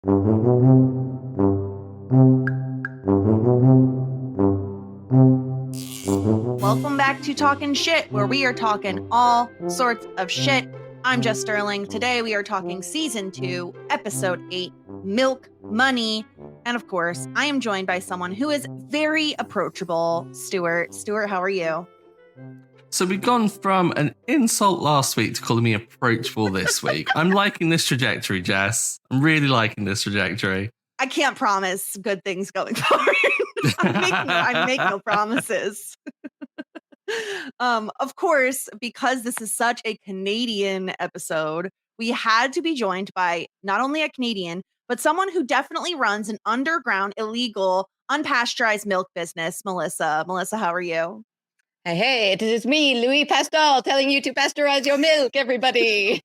Welcome back to Talking Shit, where we are talking all sorts of shit. I'm Jess Sterling. Today we are talking Season 2, Episode 8, Milk Money. And of course, I am joined by someone who is very approachable, Stuart. Stuart, how are you? So we've gone from an insult last week to calling me approachable this week. I'm liking this trajectory, Jess. I'm really liking this trajectory. I can't promise good things going forward. I make no promises. Of course, because this is such a Canadian episode, we had to be joined by not only a Canadian, but someone who definitely runs an underground, illegal, unpasteurized milk business, Melissa. Melissa, how are you? Hey, it is me, Louis Pascal, telling you to pasteurize your milk, everybody.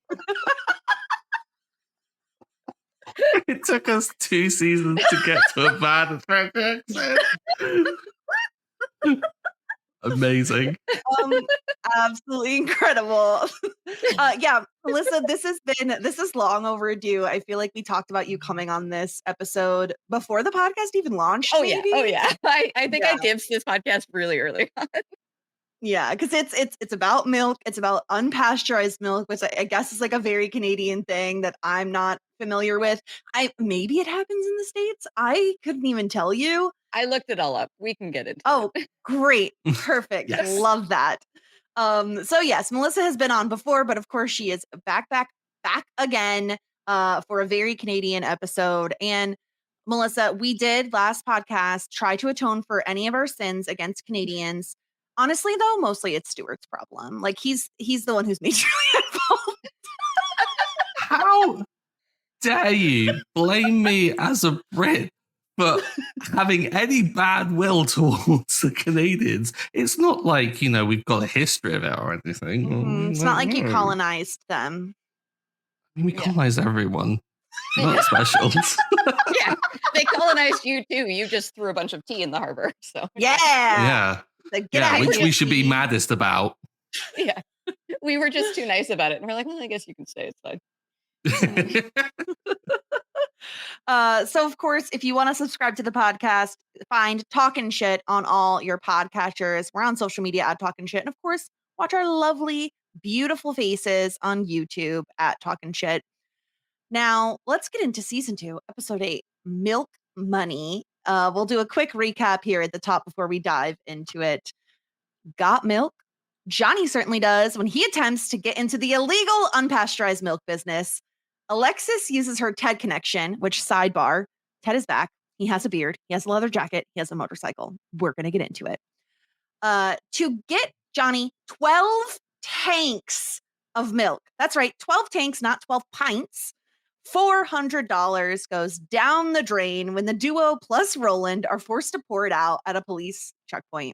It took us 2 seasons to get to a bad accent. Amazing. Absolutely incredible. Yeah, Melissa, this is long overdue. I feel like we talked about you coming on this episode before the podcast even launched. Maybe? Yeah. I think I dibs this podcast really early on. Yeah, because it's about milk. It's about unpasteurized milk, which I guess is like a very Canadian thing that I'm not familiar with. Maybe it happens in the States. I couldn't even tell you. I looked it all up. We can get into it. Great. Perfect. Yes. Love that. So yes, Melissa has been on before, but of course she is back again for a very Canadian episode. And Melissa, we did last podcast try to atone for any of our sins against Canadians. Honestly, though, mostly it's Stuart's problem. Like he's the one who's majorly involved. How dare you blame me as a Brit for having any bad will towards the Canadians? It's not like, we've got a history of it or anything. It's not like you colonized them. I mean, we colonized everyone. Not special. Yeah, they colonized you too. You just threw a bunch of tea in the harbor. So yeah. Which we should be maddest about. Yeah, we were just too nice about it, and we're like, well, I guess you can stay. It's fine. So of course, if you want to subscribe to the podcast, find Talking Shit on all your podcatchers. We're on social media at Talking Shit, and of course, watch our lovely, beautiful faces on YouTube at Talking Shit. Now, let's get into Season 2, Episode 8, Milk Money. We'll do a quick recap here at the top before we dive into it. Got milk? Johnny certainly does when he attempts to get into the illegal unpasteurized milk business. Alexis uses her Ted connection, which sidebar, Ted is back. He has a beard. He has a leather jacket. He has a motorcycle. We're going to get into it. To get Johnny 12 tanks of milk. That's right. 12 tanks, not 12 pints. $400 goes down the drain when the duo plus Roland are forced to pour it out at a police checkpoint.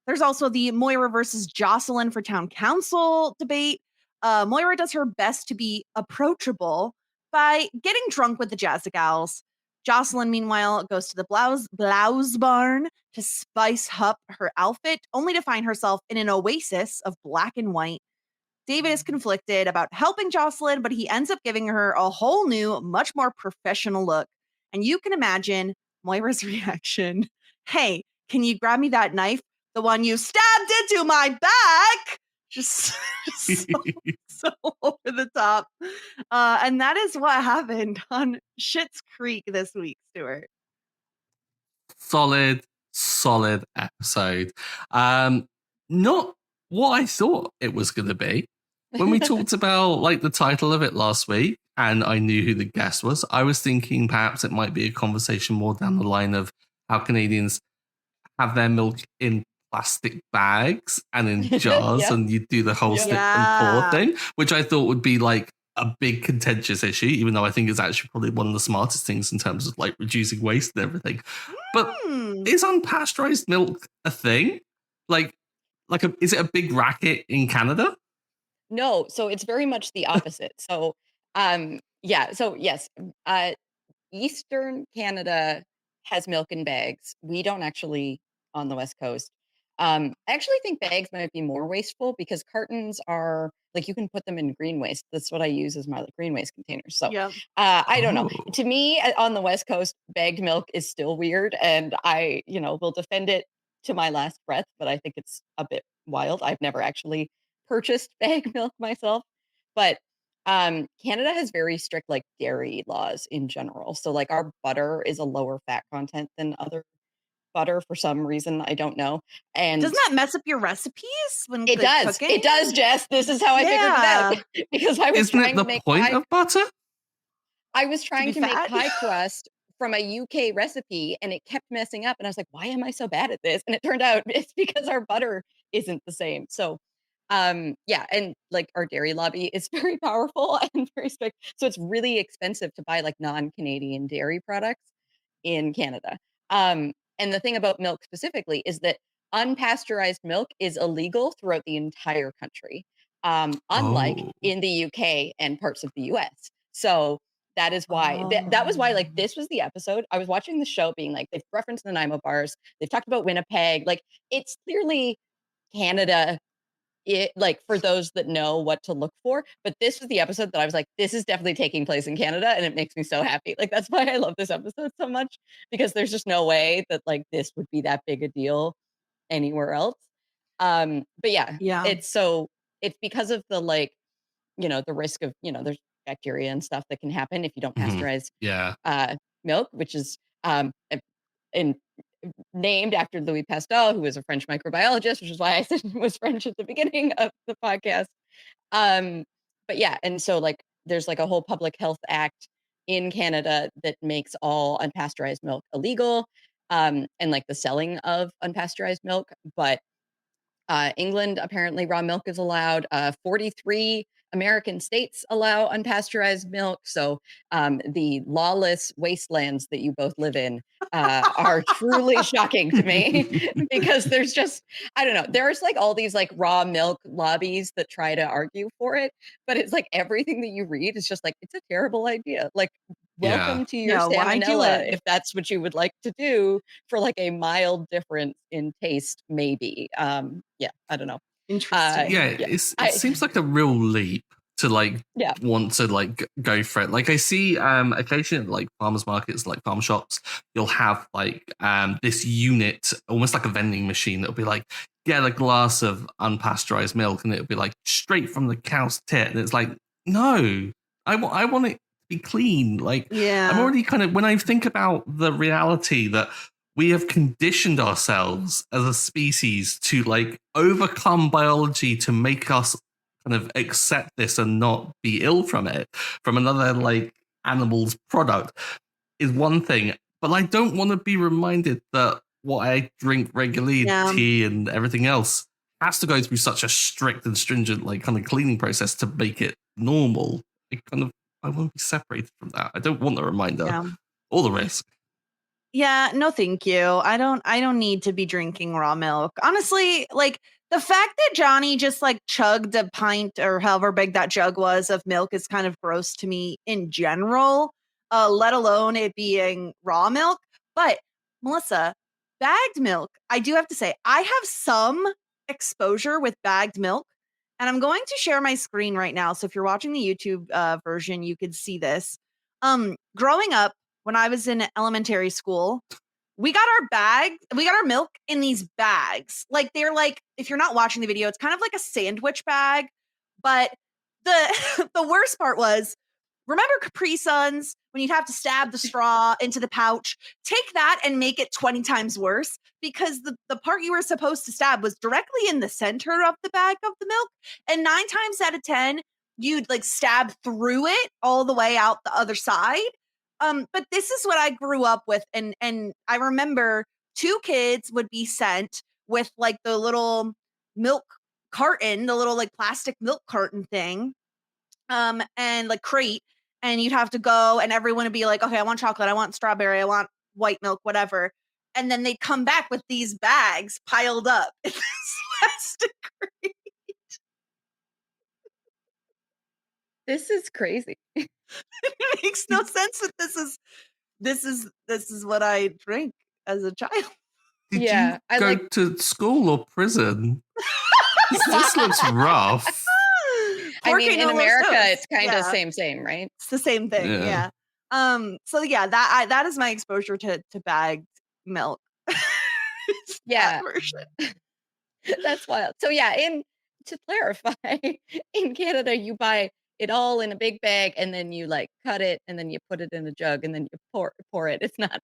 There's also the Moira versus Jocelyn for town council debate. Moira does her best to be approachable by getting drunk with the Jazzagals. Jocelyn, meanwhile, goes to the blouse barn to spice up her outfit, only to find herself in an oasis of black and white. David is conflicted about helping Jocelyn, but he ends up giving her a whole new, much more professional look. And you can imagine Moira's reaction. Hey, can you grab me that knife? The one you stabbed into my back? Just so over the top. And that is what happened on Schitt's Creek this week, Stuart. Solid episode. Not what I thought it was going to be. When we talked about the title of it last week and I knew who the guest was, I was thinking perhaps it might be a conversation more down the line of how Canadians have their milk in plastic bags and in jars and you do the whole stick and pour thing, which I thought would be a big contentious issue, even though I think it's actually probably one of the smartest things in terms of reducing waste and everything. But is unpasteurized milk a thing? Is it a big racket in Canada? No, so it's very much the opposite. So, yes, Eastern Canada has milk in bags. We don't actually on the West Coast. I actually think bags might be more wasteful because cartons are like you can put them in green waste. That's what I use as my like, green waste containers. So Yeah. I don't know. Oh, To me, on the West Coast, bagged milk is still weird, and I, will defend it to my last breath. But I think it's a bit wild. I've never actually purchased bagged milk myself, but Canada has very strict like dairy laws in general. So like our butter is a lower fat content than other butter for some reason. I don't know. And Doesn't that mess up your recipes when it like does. cooking? It does, Jess. This is how I figured it Yeah. out because I was isn't it trying to the make point pie of butter? I was To trying be to make fat? pie crust from a UK recipe and it kept messing up. And I was like, why am I so bad at this? And it turned out it's because our butter isn't the same. So, yeah. And like our dairy lobby is very powerful and very strict. So it's really expensive to buy like non Canadian dairy products in Canada. And the thing about milk specifically is that unpasteurized milk is illegal throughout the entire country, unlike Oh, in the UK and parts of the US. So that is why that was why like Oh. this was the episode. I was watching the show being like they've referenced the Nanaimo bars, they've talked about Winnipeg, like it's clearly Canada like for those that know what to look for. But this was the episode that I was like, this is definitely taking place in Canada, and it makes me so happy. Like that's why I love this episode so much because there's just no way that like this would be that big a deal anywhere else. But yeah, Yeah. it's because of the like the risk of, there's bacteria and stuff that can happen if you don't mhm. pasteurize Yeah. milk, which is in named after Louis Pasteur, who was a French microbiologist, which is why I said it was French at the beginning of the podcast. Um, but yeah, and so like there's like a whole public health act in Canada that makes all unpasteurized milk illegal, and like the selling of unpasteurized milk. But England, apparently, raw milk is allowed. 43 American states allow unpasteurized milk. So the lawless wastelands that you both live in are truly shocking to me because there's just, I don't know, there's like all these like raw milk lobbies that try to argue for it. But it's like everything that you read is just like, it's a terrible idea. Like, Yeah. welcome to your Yeah, why do salmonella it? if that's what you would like to do for like a mild difference in taste, maybe. Yeah, I don't know. Interesting. Yeah, Yeah, it seems like a real leap to like yeah, want to like go for it. Like I see occasionally at, like farmers markets, like farm shops, you'll have like this unit, almost like a vending machine that'll be like, get a glass of unpasteurized milk, and it'll be like straight from the cow's tit. And it's like, no, I want it to be clean. Like I'm Yeah. already kind of when I think about the reality that we have conditioned ourselves as a species to like overcome biology to make us kind of accept this and not be ill from it from another like animal's product is one thing, but I don't want to be reminded that what I drink regularly, Yeah. tea and everything else, has to go through such a strict and stringent like kind of cleaning process to make it normal. I want to be separated from that. I don't want the reminder Yeah. or the risk. Yeah, no thank you. I don't need to be drinking raw milk. Honestly, like the fact that Johnny just like chugged a pint or however big that jug was of milk is kind of gross to me in general, let alone it being raw milk. But Melissa, bagged milk, I do have to say, I have some exposure with bagged milk. And I'm going to share my screen right now. So if you're watching the YouTube version, you could see this. Growing up, when I was in elementary school, we got our milk in these bags. Like they're like, if you're not watching the video, it's kind of like a sandwich bag. But the the worst part was, remember Capri Suns when you'd have to stab the straw into the pouch? Take that and make it 20 times worse because the part you were supposed to stab was directly in the center of the bag of the milk. And 9 times out of 10, you'd like stab through it all the way out the other side. But this is what I grew up with, and I remember two kids would be sent with like the little milk carton, the little like plastic milk carton thing, and like crate, and you'd have to go, and everyone would be like, okay, I want chocolate, I want strawberry, I want white milk, whatever. And then they'd come back with these bags piled up in this plastic crate. this is crazy. It makes no sense that this is what I drank as a child. Did Yeah, you I go like. to school or prison? This looks rough. I Porque mean, in no los America, dos. it's kind of Yeah, same, right? it's the same thing. Yeah. Yeah. So yeah, that is my exposure to bagged milk. It's that Yeah, version. that's wild. So yeah, in to clarify, in Canada, you buy it all in a big bag, and then you like cut it, and then you put it in a jug, and then you pour it. It's not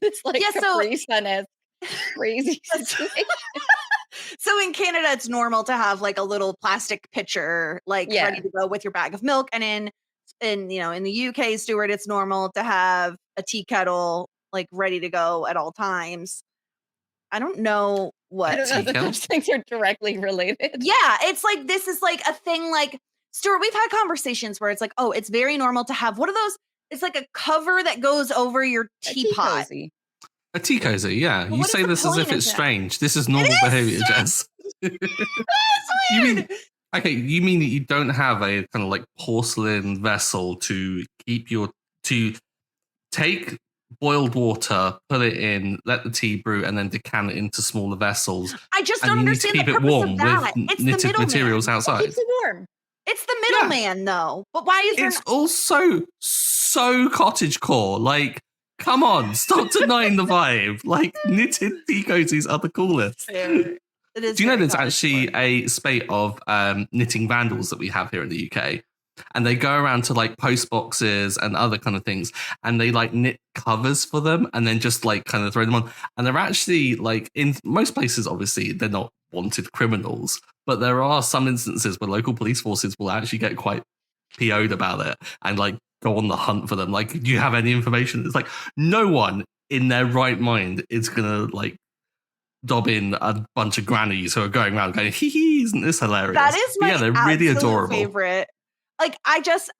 this like Yeah, so Capri Sun crazy that's situation. so in Canada, it's normal to have like a little plastic pitcher like ready Yeah. to go with your bag of milk. And in the UK, Stuart, it's normal to have a tea kettle like ready to go at all times. I don't know I what. don't know Tea that kettle? those things are directly related. Yeah, it's like this is like a thing like Stuart, we've had conversations where it's like, oh, it's very normal to have what are those? It's like a cover that goes over your A tea teapot. cozy. A tea cozy, yeah. But You what is say the this as point if of it's that? strange. This is It normal is behavior, strange. Jess. That's You weird. mean okay, you mean that you don't have a kind of like porcelain vessel to take boiled water, put it in, let the tea brew, and then decant it into smaller vessels. I just And don't you need to understand the keep it purpose warm of with that. It's the knitted materials middleman. It outside. keeps it warm. It's the Yeah. middleman, though. But why is there? It's also so cottagecore. Like, come on, stop denying the vibe. Like, knitted tea cozies are the coolest. Fair. It is Do you know very there's actually cottagecore. a spate of knitting vandals that we have here in the UK? And they go around to like post boxes and other kind of things, and they like knit covers for them and then just like kind of throw them on. And they're actually like in most places, obviously, they're not wanted criminals, but there are some instances where local police forces will actually get quite PO'd about it and like go on the hunt for them. Like, do you have any information? It's like no one in their right mind is gonna like dob in a bunch of grannies who are going around going, hee hee, isn't this hilarious? That is But my yeah, they're really absolute adorable. favorite. Like,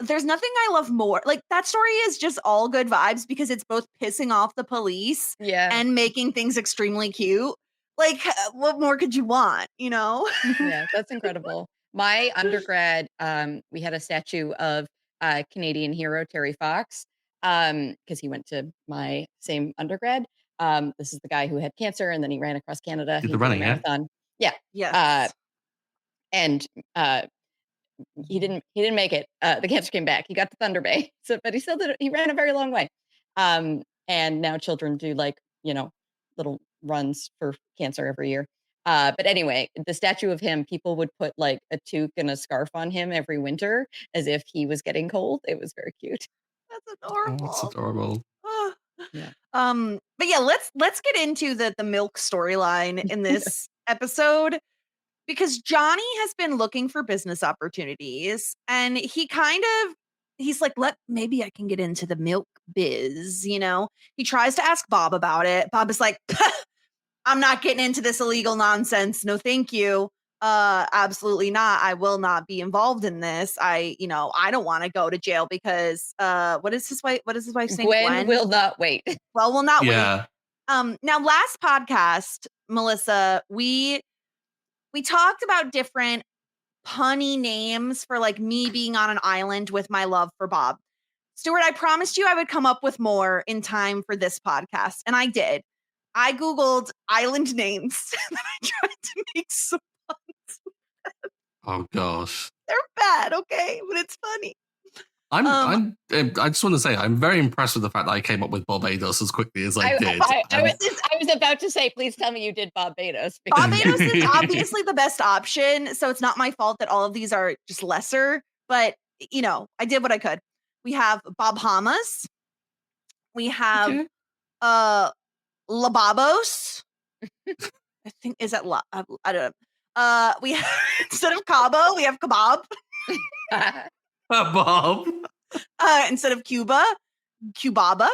there's nothing I love more. Like, that story is just all good vibes because it's both pissing off the police Yeah. and making things extremely cute. Like, what more could you want, you know? Yeah, that's incredible. My undergrad, we had a statue of Canadian hero Terry Fox, because he went to my same undergrad. This is the guy who had cancer and then he ran across Canada. Did He the did a running, yeah? marathon. Yeah. Yes. And he didn't make it. The cancer came back. He got to Thunder Bay. So, but he still did. He ran a very long way. And now children do like little runs for cancer every year. But anyway, the statue of him, people would put like a toque and a scarf on him every winter as if he was getting cold. It was very cute. That's Oh, adorable. that's adorable. Ah. Yeah. But yeah, let's get into the milk storyline in this episode because Johnny has been looking for business opportunities and he's like, maybe I can get into the milk biz, you know? He tries to ask Bob about it. Bob is like, I'm not getting into this illegal nonsense. No, thank you. Absolutely not. I will not be involved in this. I don't want to go to jail because what is his wife's name? Gwen will not wait. Well, will not wait. Yeah. Now last podcast, Melissa, we talked about different punny names for like me being on an island with my love for Bob. Stuart, I promised you I would come up with more in time for this podcast, and I did. I Googled island names and I tried to make some puns. Oh gosh. They're bad, okay, but it's funny. I just want to say I'm very impressed with the fact that I came up with Barbados as quickly as I did. I was about to say, please tell me you did Barbados. Barbados is obviously the best option, so it's not my fault that all of these are just lesser, but I did what I could. We have Bob Hamas. We have Lababos. I think is that I don't know. We have, instead of Cabo, we have kebab. Bob. Instead of Cuba, Cubaba.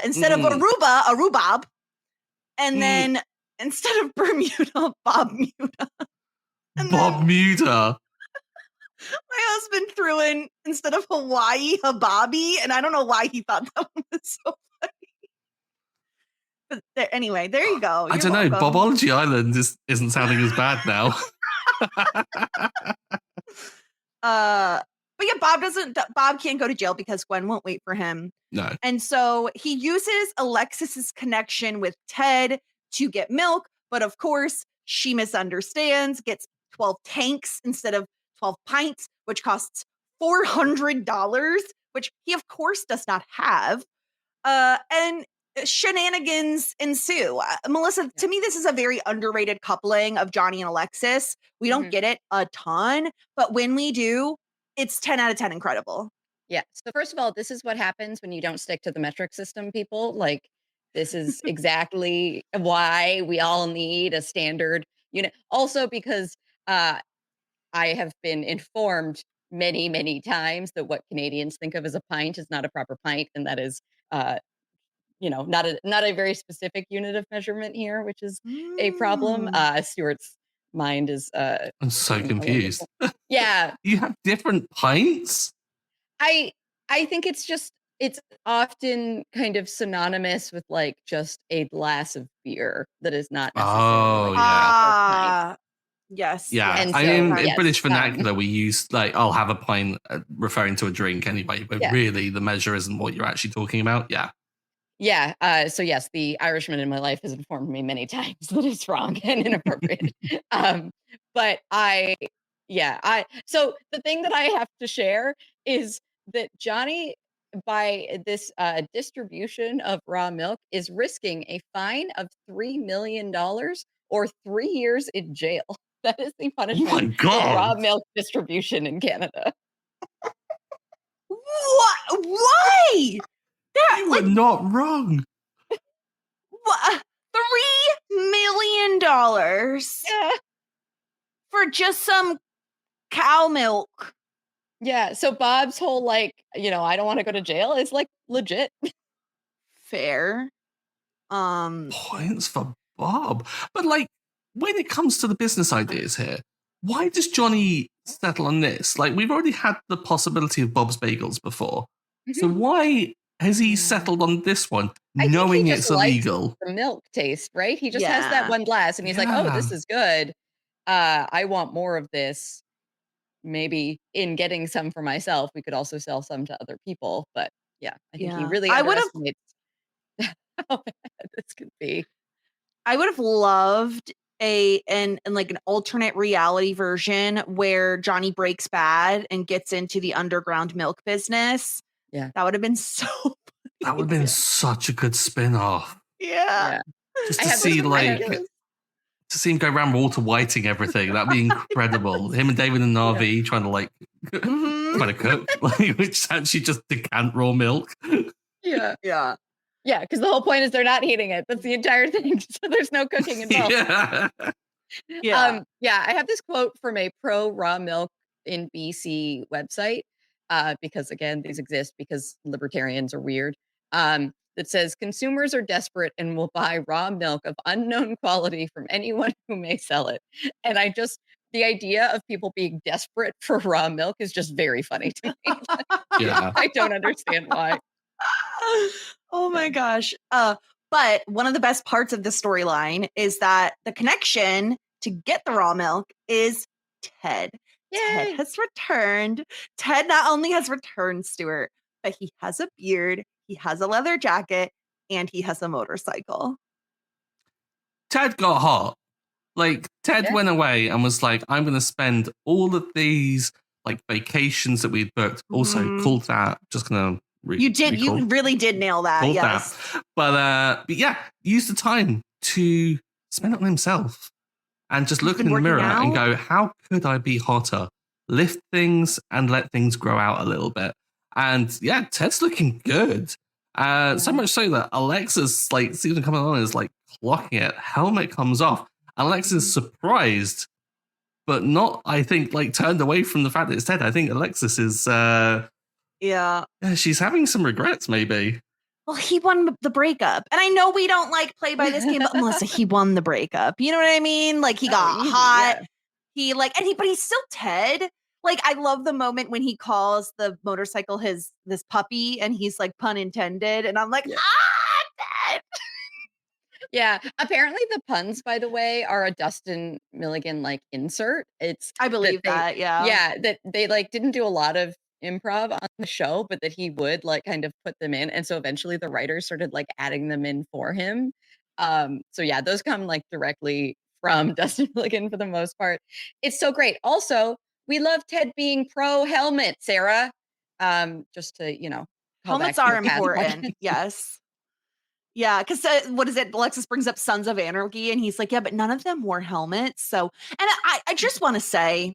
Instead of Aruba, a rhubarb. And then instead of Bermuda, Bob Muda. Bob Muda. My husband threw in, instead of Hawaii, Hababi, and I don't know why he thought that one was so funny. But anyway, there you go. I don't know. Bobology Island isn't sounding as bad now. But yeah, Bob can't go to jail because Gwen won't wait for him. No. And so he uses Alexis's connection with Ted to get milk. But of course, she misunderstands, gets 12 tanks instead of 12 pints, which costs $400, which he, of course, does not have. And shenanigans ensue. Melissa, to me, this is a very underrated coupling of Johnny and Alexis. We don't get it a ton, but when we do, it's 10 out of 10 incredible. Yeah. So first of all, this is what happens when you don't stick to the metric system, people. Like, this is exactly why we all need a standard unit. Also, because I have been informed many, many times that what Canadians think of as a pint is not a proper pint, and that is, not a very specific unit of measurement here, which is a problem. Stuart's mind is I'm so going all over the confused. place. Yeah, You have different pints? I think it's often kind of synonymous with like just a glass of beer that is not necessarily Oh, like yeah. a proper pint. Yes. Yeah, And I so, mean, in yes, British vernacular, we use like, I'll have a pint, referring to a drink anyway, but Yeah. really the measure isn't what you're actually talking about. Yeah. Yeah. So yes, the Irishman in my life has informed me many times that it's wrong and inappropriate. But so the thing that I have to share is that Johnny, by this distribution of raw milk, is risking a fine of $3 million or 3 years in jail. That is the Oh my punishment for raw God. milk distribution in Canada. What? Why? That, You were not wrong. $3 million Yeah. for just some cow milk. Yeah. So Bob's whole like, I don't want to go to jail is like legit. Fair. Points for Bob. But like, when it comes to the business ideas here, why does Johnny settle on this? Like, we've already had the possibility of Bob's Bagels before. So why has he settled on this one, I think knowing he it's just likes illegal? the milk taste, right? He just has that Yeah. one glass and he's like, oh, this Yeah. is good. I want more of this. Maybe in getting some for myself, we could also sell some to other people. But yeah, I think he Yeah. really I would've underestimates how bad this could be. I would have loved an like an alternate reality version where Johnny breaks bad and gets into the underground milk business. Yeah. That would have been so That would have been such a good spin-off. Yeah. Just I to have see this- I have like this- to see him go around Walter Whiting everything. That'd be incredible. Him and David and Narvi trying to like Mhm. trying to cook, like, which is actually just decant raw milk. Yeah. Yeah. Yeah. Because the whole point is they're not heating it. That's the entire thing. So there's no cooking involved. Yeah. Yeah. I have this quote from a pro raw milk in BC website, because again, these exist because libertarians are weird. That says consumers are desperate and will buy raw milk of unknown quality from anyone who may sell it. And the idea of people being desperate for raw milk is just very funny to me. Yeah. I don't understand why. Oh my gosh. But one of the best parts of the storyline is that the connection to get the raw milk is Ted. Yay. Ted has returned. Ted not only has returned, Stuart, but he has a beard, he has a leather jacket, and he has a motorcycle. Ted got hot. Like, Ted Yeah. went away and was like, I'm going to spend all of these like vacations that we'd booked. Also, Mhm. called that. Just going to You really did nail that. called Yes. that. But yeah, use the time to spend it on himself and just look been in the mirror working and out. go, how could I be hotter? Lift things and let things grow out a little bit. And yeah, Ted's looking good. So much so that Alexa's like seems to come along and is like clocking it. Helmet comes off. Alexa's surprised, but not, I think, like turned away from the fact that it's Ted. I think Alexis is Yeah. she's having some regrets, maybe. Well, he won the breakup. And I know we don't like play by this game, but Melissa, he won the breakup. You know what I mean? Like he got easy, hot. yeah. He like, but he's still Ted. Like, I love the moment when he calls the motorcycle this puppy and he's like, pun intended. And I'm like, Yeah. Ted. Yeah. Apparently the puns, by the way, are a Dustin Milligan like insert. I believe that. Yeah. Yeah, that they like didn't do a lot of improv on the show, but that he would like kind of put them in. And so eventually the writers started like adding them in for him. So yeah, those come like directly from Dustin Milligan for the most part. It's so great. Also, we love Ted being pro helmet, Sarah. Just to, call back Helmets to are the past important. podcast. Yes. Yeah, because what is it? Alexis brings up Sons of Anarchy, and he's like, "Yeah, but none of them wore helmets." So, and I just want to say,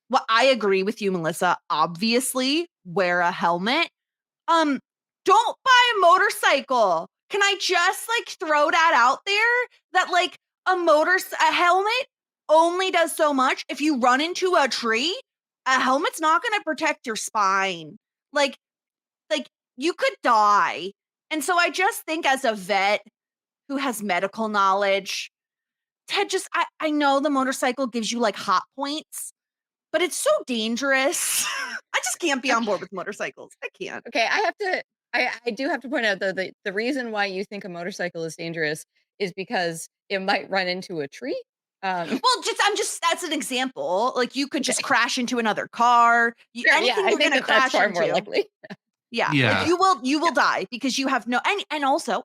well, I agree with you, Melissa. Obviously, wear a helmet. Um, don't buy a motorcycle. Can I just like throw that out there? That like a helmet only does so much. If you run into a tree, a helmet's not going to protect your spine. Like like you could die. And so I just think as a vet who has medical knowledge, Ted I know the motorcycle gives you like hot points, but it's so dangerous. I just can't be on board with motorcycles. I can't. Okay, I do have to point out though the reason why you think a motorcycle is dangerous is because it might run into a tree. Well, that's an example. Like you could just Okay. crash into another car. Sure, yeah, Anything I you're think going to that's crash far more into. likely. Yeah, like Yeah. you will die because you have no and also,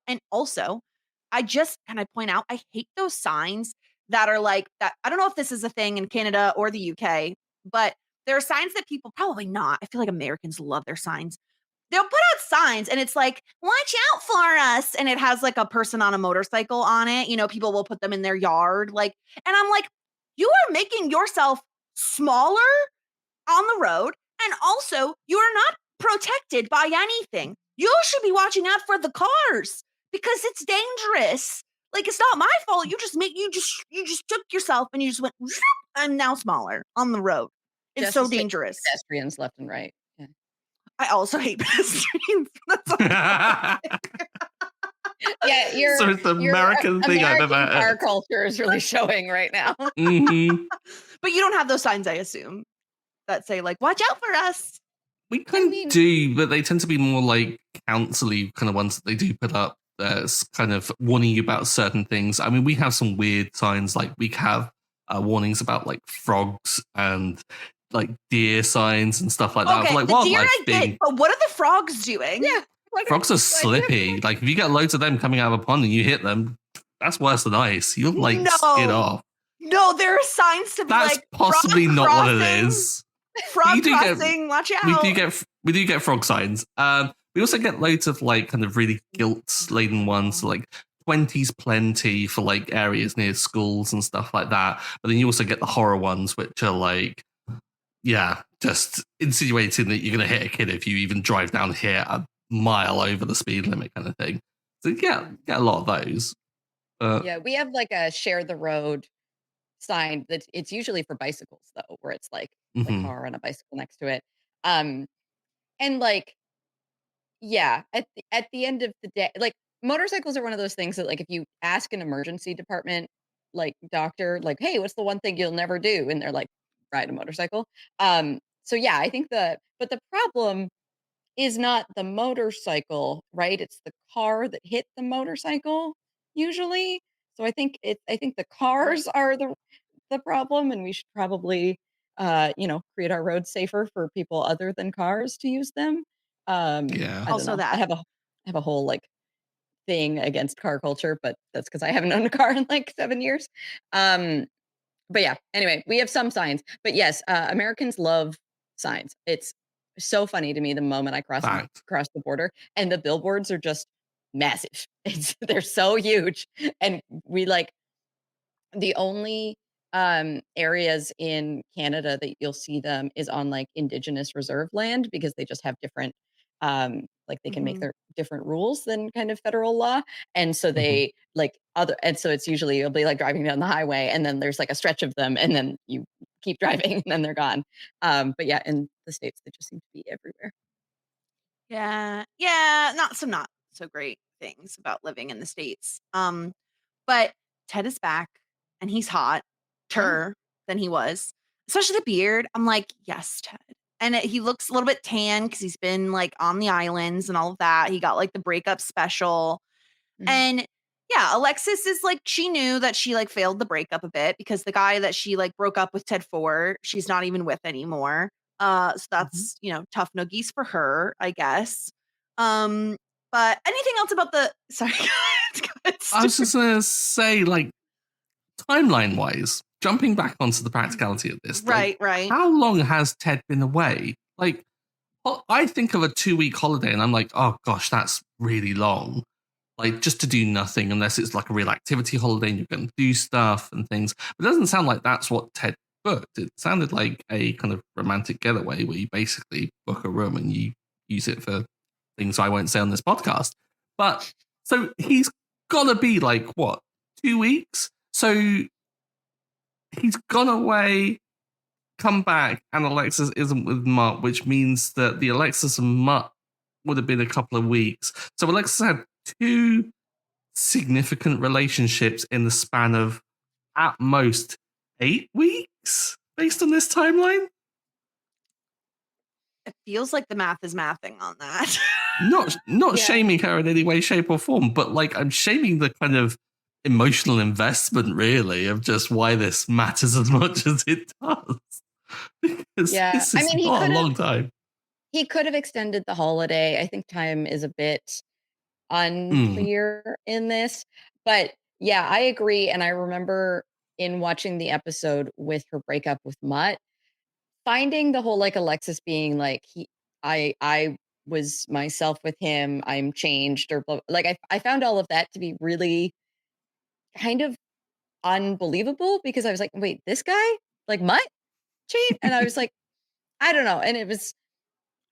can I point out, I hate those signs that are like that. I don't know if this is a thing in Canada or the UK, but there are signs that people probably not. I feel like Americans love their signs. They'll put out signs and it's like, watch out for us. And it has like a person on a motorcycle on it. People will put them in their yard. And I'm like, you are making yourself smaller on the road. And also, you are not protected by anything. You should be watching out for the cars because it's dangerous. Like it's not my fault. You just took yourself and you just went. I'm now smaller on the road. It's Just so as safe dangerous. pedestrians left and right. Yeah. I also hate pedestrians. That's all. Yeah, So it's the your American thing I've ever American car heard. culture is really showing right now. Hmm. But you don't have those signs, I assume, that say like "Watch out for us." We kind of do, but they tend to be more like council-y kind of ones that they do put up that's kind of warning you about certain things. I mean, we have some weird signs, like we have warnings about like frogs and like deer signs and stuff like that. Okay, Like the deer wildlife I get, but what are the frogs doing? Yeah. frogs are slippy. Like if you get loads of them coming out of a pond and you hit them, that's worse than ice. You'll like skid off. No, there are signs to be That's like possibly frog not what it crossing, is. Frog You do get- crossing, watch out. We do get frog signs. We also get loads of like kind of really guilt laden ones, like 20's plenty for like areas near schools and stuff like that. But then you also get the horror ones, which are like, yeah, just insinuating that you're going to hit a kid if you even drive down here a mile over the speed limit kind of thing. So yeah, get a lot of those. Yeah, we have like a share the road sign that it's usually for bicycles though, where it's like a car and a bicycle next to it. And like, yeah, at the end of the day, like motorcycles are one of those things that like if you ask an emergency department like doctor, like, hey, what's the one thing you'll never do? And they're like, ride a motorcycle. So yeah, I think but the problem is not the motorcycle, right? It's the car that hit the motorcycle usually. So I think the cars are the problem, and we should probably create our roads safer for people other than cars to use them. Yeah. I don't Also know. that. I have a whole like thing against car culture, but that's because I haven't owned a car in like 7 years. But yeah, anyway, we have some signs. But yes, Americans love signs. It's so funny to me the moment I cross the border and the billboards are just massive. They're so huge. And we like the only areas in Canada that you'll see them is on like indigenous reserve land because they just have different like they can make their different rules than kind of federal law. And so they and so it's usually you'll be like driving down the highway and then there's like a stretch of them and then you keep driving and then they're gone. But yeah, in the States they just seem to be everywhere. Yeah, not so great things about living in the States. But Ted is back and he's hotter than he was, especially the beard. I'm like, yes, Ted. And he looks a little bit tan because he's been like on the islands and all of that. He got like the breakup special. And yeah, Alexis is like, she knew that she like failed the breakup a bit because the guy that she like broke up with Ted for, she's not even with anymore. So that's, tough noogies for her, I guess. But anything else about sorry, I was just going to say, like, timeline-wise, jumping back onto the practicality of this, like, right. how long has Ted been away? Like, I think of a 2-week holiday and I'm like, oh gosh, that's really long. Like, just to do nothing unless it's like a real activity holiday and you're going to do stuff and things. But it doesn't sound like that's what Ted booked. It sounded like a kind of romantic getaway where you basically book a room and you use it for things I won't say on this podcast. But so he's got to be like, what, 2 weeks? So he's gone away, come back, and Alexis isn't with Mutt, which means that the Alexis and Mutt would have been a couple of weeks. So Alexis had 2 significant relationships in the span of at most 8 weeks based on this timeline. It feels like the math is mathing on that. Not Yeah. shaming her in any way, shape, or form, but like I'm shaming the kind of emotional investment, really, of just why this matters as much as it does. Because Yeah. this I is mean, not a long time. he could have extended the holiday. I think time is a bit unclear in this. But yeah, I agree. And I remember in watching the episode with her breakup with Mutt, finding the whole like Alexis being like, I was myself with him, I'm changed, or like I found all of that to be really kind of unbelievable, because I was like, wait, this guy, like Mutt changed? And I was like, I don't know. And it was,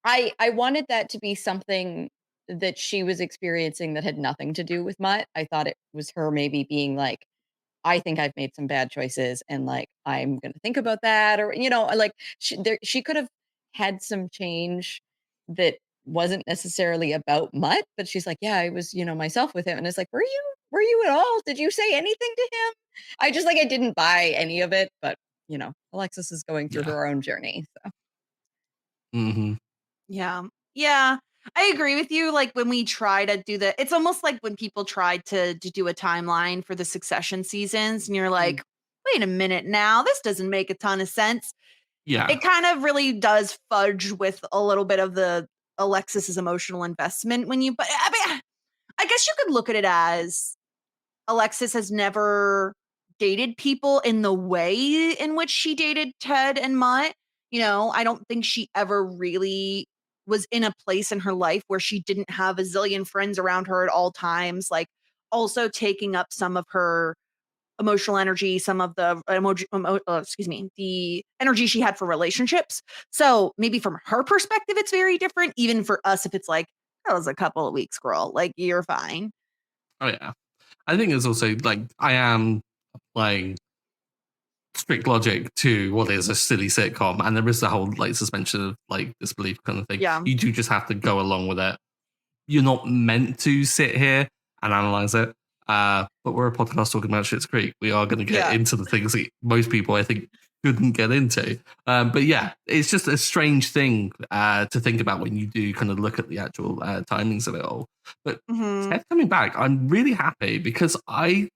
I wanted that to be something that she was experiencing that had nothing to do with Mutt. I thought it was her maybe being like, I think I've made some bad choices and like I'm going to think about that, or like she could have had some change that wasn't necessarily about Mutt, but she's like, yeah, I was, myself with him, and it's like, were you at all? Did you say anything to him? I just like I didn't buy any of it, but Alexis is going through her own journey. So. Mm-hmm. Yeah. I agree with you. Like when we try to do it's almost like when people tried to do a timeline for the Succession seasons, and you're like, wait a minute now, this doesn't make a ton of sense. Yeah. It kind of really does fudge with a little bit of the Alexis's emotional investment but I mean, I guess you could look at it as Alexis has never dated people in the way in which she dated Ted and Mutt. I don't think she ever really was in a place in her life where she didn't have a zillion friends around her at all times, like also taking up some of her emotional energy, some of the the energy she had for relationships. So maybe from her perspective, it's very different. Even for us, if it's like, that was a couple of weeks, girl, like you're fine. Oh yeah. I think it's also like I am applying strict logic to what is a silly sitcom, and there is the whole like suspension of like disbelief kind of thing. Yeah. You do just have to go along with it. You're not meant to sit here and analyze it. But we're a podcast talking about Schitt's Creek. We are going to get into the things that most people, I think, couldn't get into. But yeah, it's just a strange thing to think about when you do kind of look at the actual timings of it all. But Ted coming back, I'm really happy, because I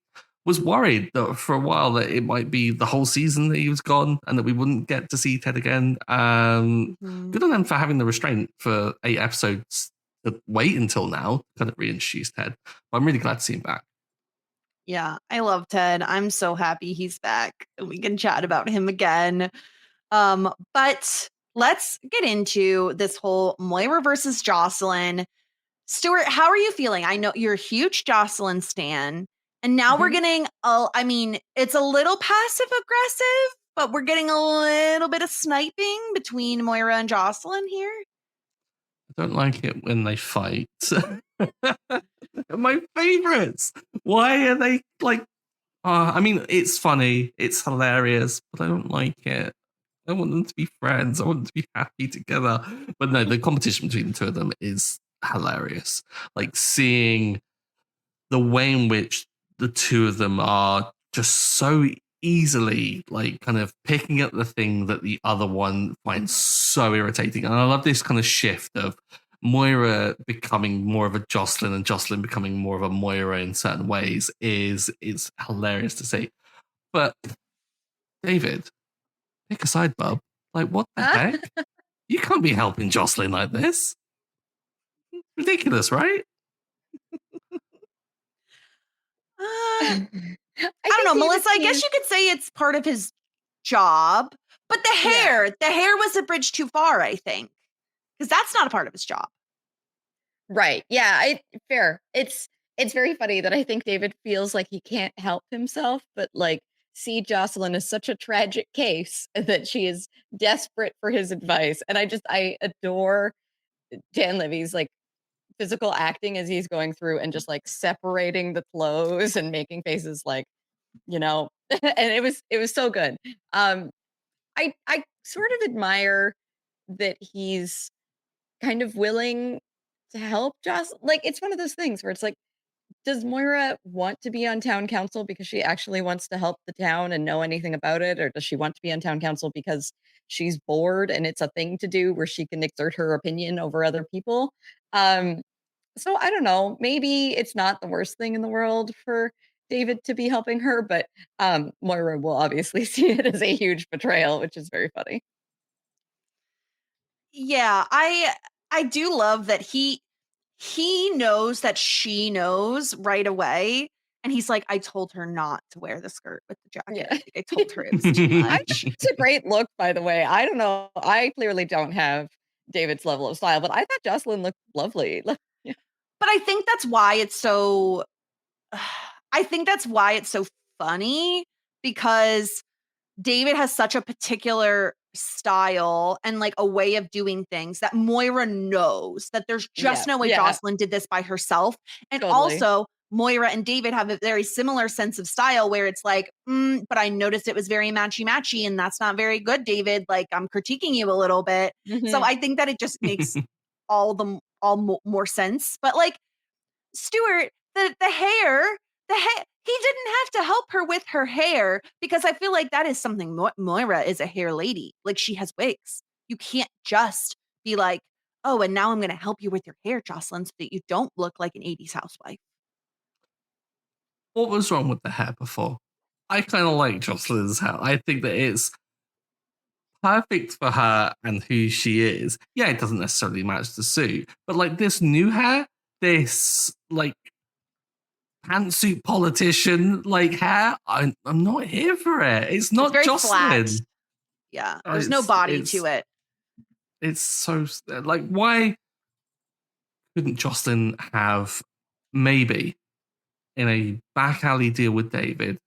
was worried that for a while that it might be the whole season that he was gone and that we wouldn't get to see Ted again. Good on them for having the restraint for 8 episodes to wait until now to kind of reintroduce Ted. But I'm really glad to see him back. Yeah, I love Ted. I'm so happy he's back and we can chat about him again. But let's get into this whole Moira versus Jocelyn. Stuart, how are you feeling? I know you're a huge Jocelyn stan, and now we're getting, it's a little passive aggressive, but we're getting a little bit of sniping between Moira and Jocelyn here. I don't like it when they fight. My favorites. Why are they like? It's funny, it's hilarious, but I don't like it. I want them to be friends. I want them to be happy together. But no, the competition between the two of them is hilarious. Like seeing the way in which the two of them are just so easily like kind of picking at the thing that the other one finds so irritating. And I love this kind of shift of Moira becoming more of a Jocelyn and Jocelyn becoming more of a Moira in certain ways is hilarious to see. But David, pick a side, bub. Like, what the heck? You can't be helping Jocelyn like this. Ridiculous, right? I I don't know, think David Melissa, I guess seems you could say it's part of his job, but yeah. the hair was a bridge too far, I think, because that's not a part of his job. Right. Yeah, fair. It's very funny that I think David feels like he can't help himself, but like see Jocelyn is such a tragic case that she is desperate for his advice. And I adore Dan Levy's like physical acting as he's going through and just like separating the clothes and making faces like, you know, and it was so good. Um I sort of admire that he's kind of willing to help Jocelyn. Like, it's one of those things where it's like, does Moira want to be on town council because she actually wants to help the town and know anything about it? Or does she want to be on town council because she's bored and it's a thing to do where she can exert her opinion over other people? Um, so I don't know. Maybe it's not the worst thing in the world for David to be helping her, but Moira will obviously see it as a huge betrayal, which is very funny. Yeah, I do love that he knows that she knows right away, and he's like, "I told her not to wear the skirt with the jacket. Yeah. Like, I told her it was too much." It's a great look, by the way. I don't know. I clearly don't have David's level of style, but I thought Jocelyn looked lovely. Like, yeah. But I think that's why it's so I think that's why it's so funny because David has such a particular style and like a way of doing things that Moira knows that there's Yeah. just no way Yeah. Jocelyn did this by herself. And Totally. also, Moira and David have a very similar sense of style where it's like, but I noticed it was very matchy matchy, and that's not very good, David. Like, I'm critiquing you a little bit. So Mhm. I think that it just makes more sense. But like, Stuart, the hair, he didn't have to help her with her hair because I feel like that is something Moira is a hair lady. Like she has wigs. You can't just be like, "Oh, and now I'm going to help you with your hair, Jocelyn, so that you don't look like an 80s housewife." What was wrong with the hair before? I kind of like Jocelyn's hair. I think that it's perfect for her and who she is. Yeah, it doesn't necessarily match the suit, but like this new hair, this like pantsuit politician like hair, I'm not here for it. It's It's not very flat. Jocelyn. Yeah, Uh, there's no It's body to it's it. it's so like why couldn't Jocelyn have maybe in a back alley deal with David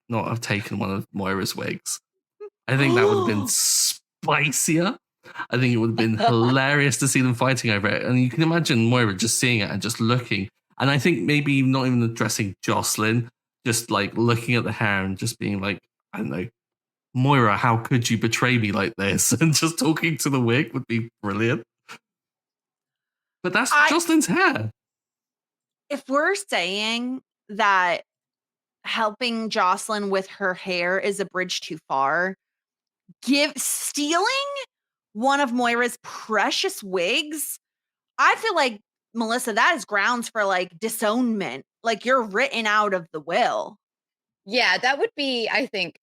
not have taken one of Moira's wigs? I think that would have been spicier. I think it would have been hilarious to see them fighting over it. And you can imagine Moira just seeing it and just looking. And I think maybe not even addressing Jocelyn, just like looking at the hair and just being like, I don't know, Moira, how could you betray me like this? And just talking to the wig would be brilliant. But that's I Jocelyn's hair. If we're saying that helping Jocelyn with her hair is a bridge too far, stealing one of Moira's precious wigs, I feel like, Melissa, that is grounds for like disownment. Like you're written out of the will. Yeah, that would be, I think,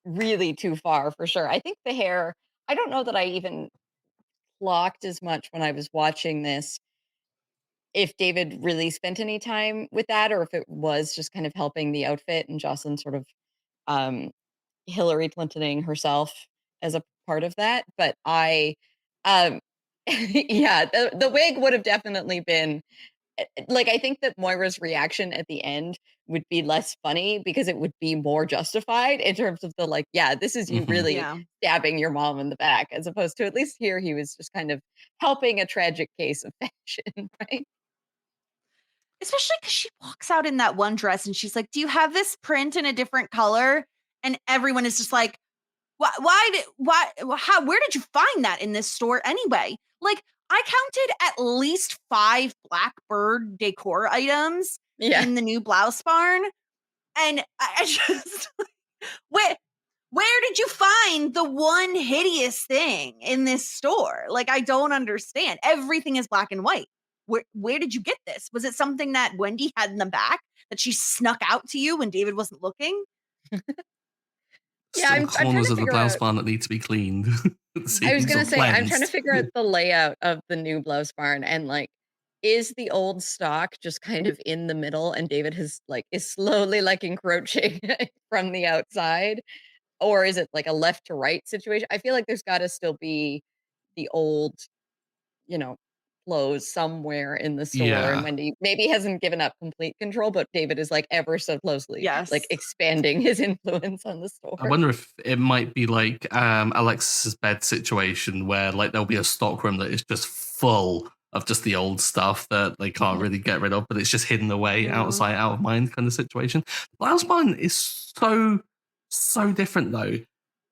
really too far for sure. I think the hair, I don't know that I even clocked as much when I was watching this if David really spent any time with that or if it was just kind of helping the outfit and Jocelyn sort of um Hillary Clintoning herself as a part of that. But um, yeah, the wig would have definitely been like I think that Moira's reaction at the end would be less funny because it would be more justified in terms of the like, yeah, this is you Mhm. really Yeah. stabbing your mom in the back, as opposed to at least here he was just kind of helping a tragic case of fashion, right? Especially because she walks out in that one dress and she's like, "Do you have this print in a different color?" And everyone is just like, where did you find that in this store anyway? Like, I counted at least 5 Blackbird decor items Yeah. in the new blouse barn. And I just, where, where did you find the one hideous thing in this store? Like, I don't understand. Everything is black and white. Where did you get this? Was it something that Wendy had in the back that she snuck out to you when David wasn't looking? Yeah, Still I'm trying corners to of the figure blouse out. barn that need to be cleaned. I was Seams or gonna say, I'm trying to cleansed. figure out the layout of the new blouse barn and like is the old stock just kind of in the middle and David is slowly like encroaching from the outside? Or is it like a left to right situation? I feel like there's got to still be the old, you know, clothes somewhere in the store, and Yeah. Wendy maybe hasn't given up complete control, but David is like ever so closely like Yes. expanding his influence on the I store. wonder if it might be like Alexis's bed situation where like there'll be a stockroom that is just full of just the old stuff that they can't really get rid of, but it's just hidden away, out of sight, out of mind kind of situation. Blouse Barn is so different though.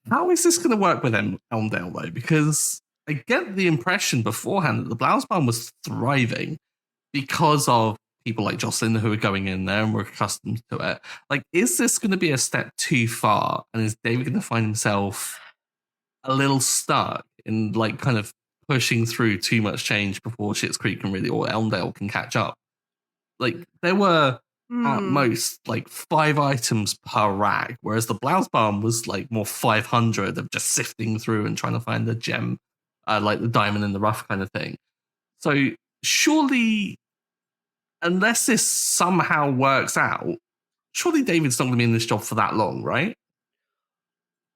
How is this going to work with Elmdale though? Because I get the impression beforehand that the Blouse Barn was thriving because of people like Jocelyn who are going in there and were accustomed to it. Like, is this going to be a step too far? And is David going to find himself a little stuck in like kind of pushing through too much change before Schitt's Creek can really, or Elmdale can catch up? Like, there were at most like 5 items per rack, whereas the Blouse Barn was like more 500 of just sifting through and trying to find the gem, like the diamond in the rough kind of thing. So surely, unless this somehow works out, surely David's not going to be in this job for that long, right?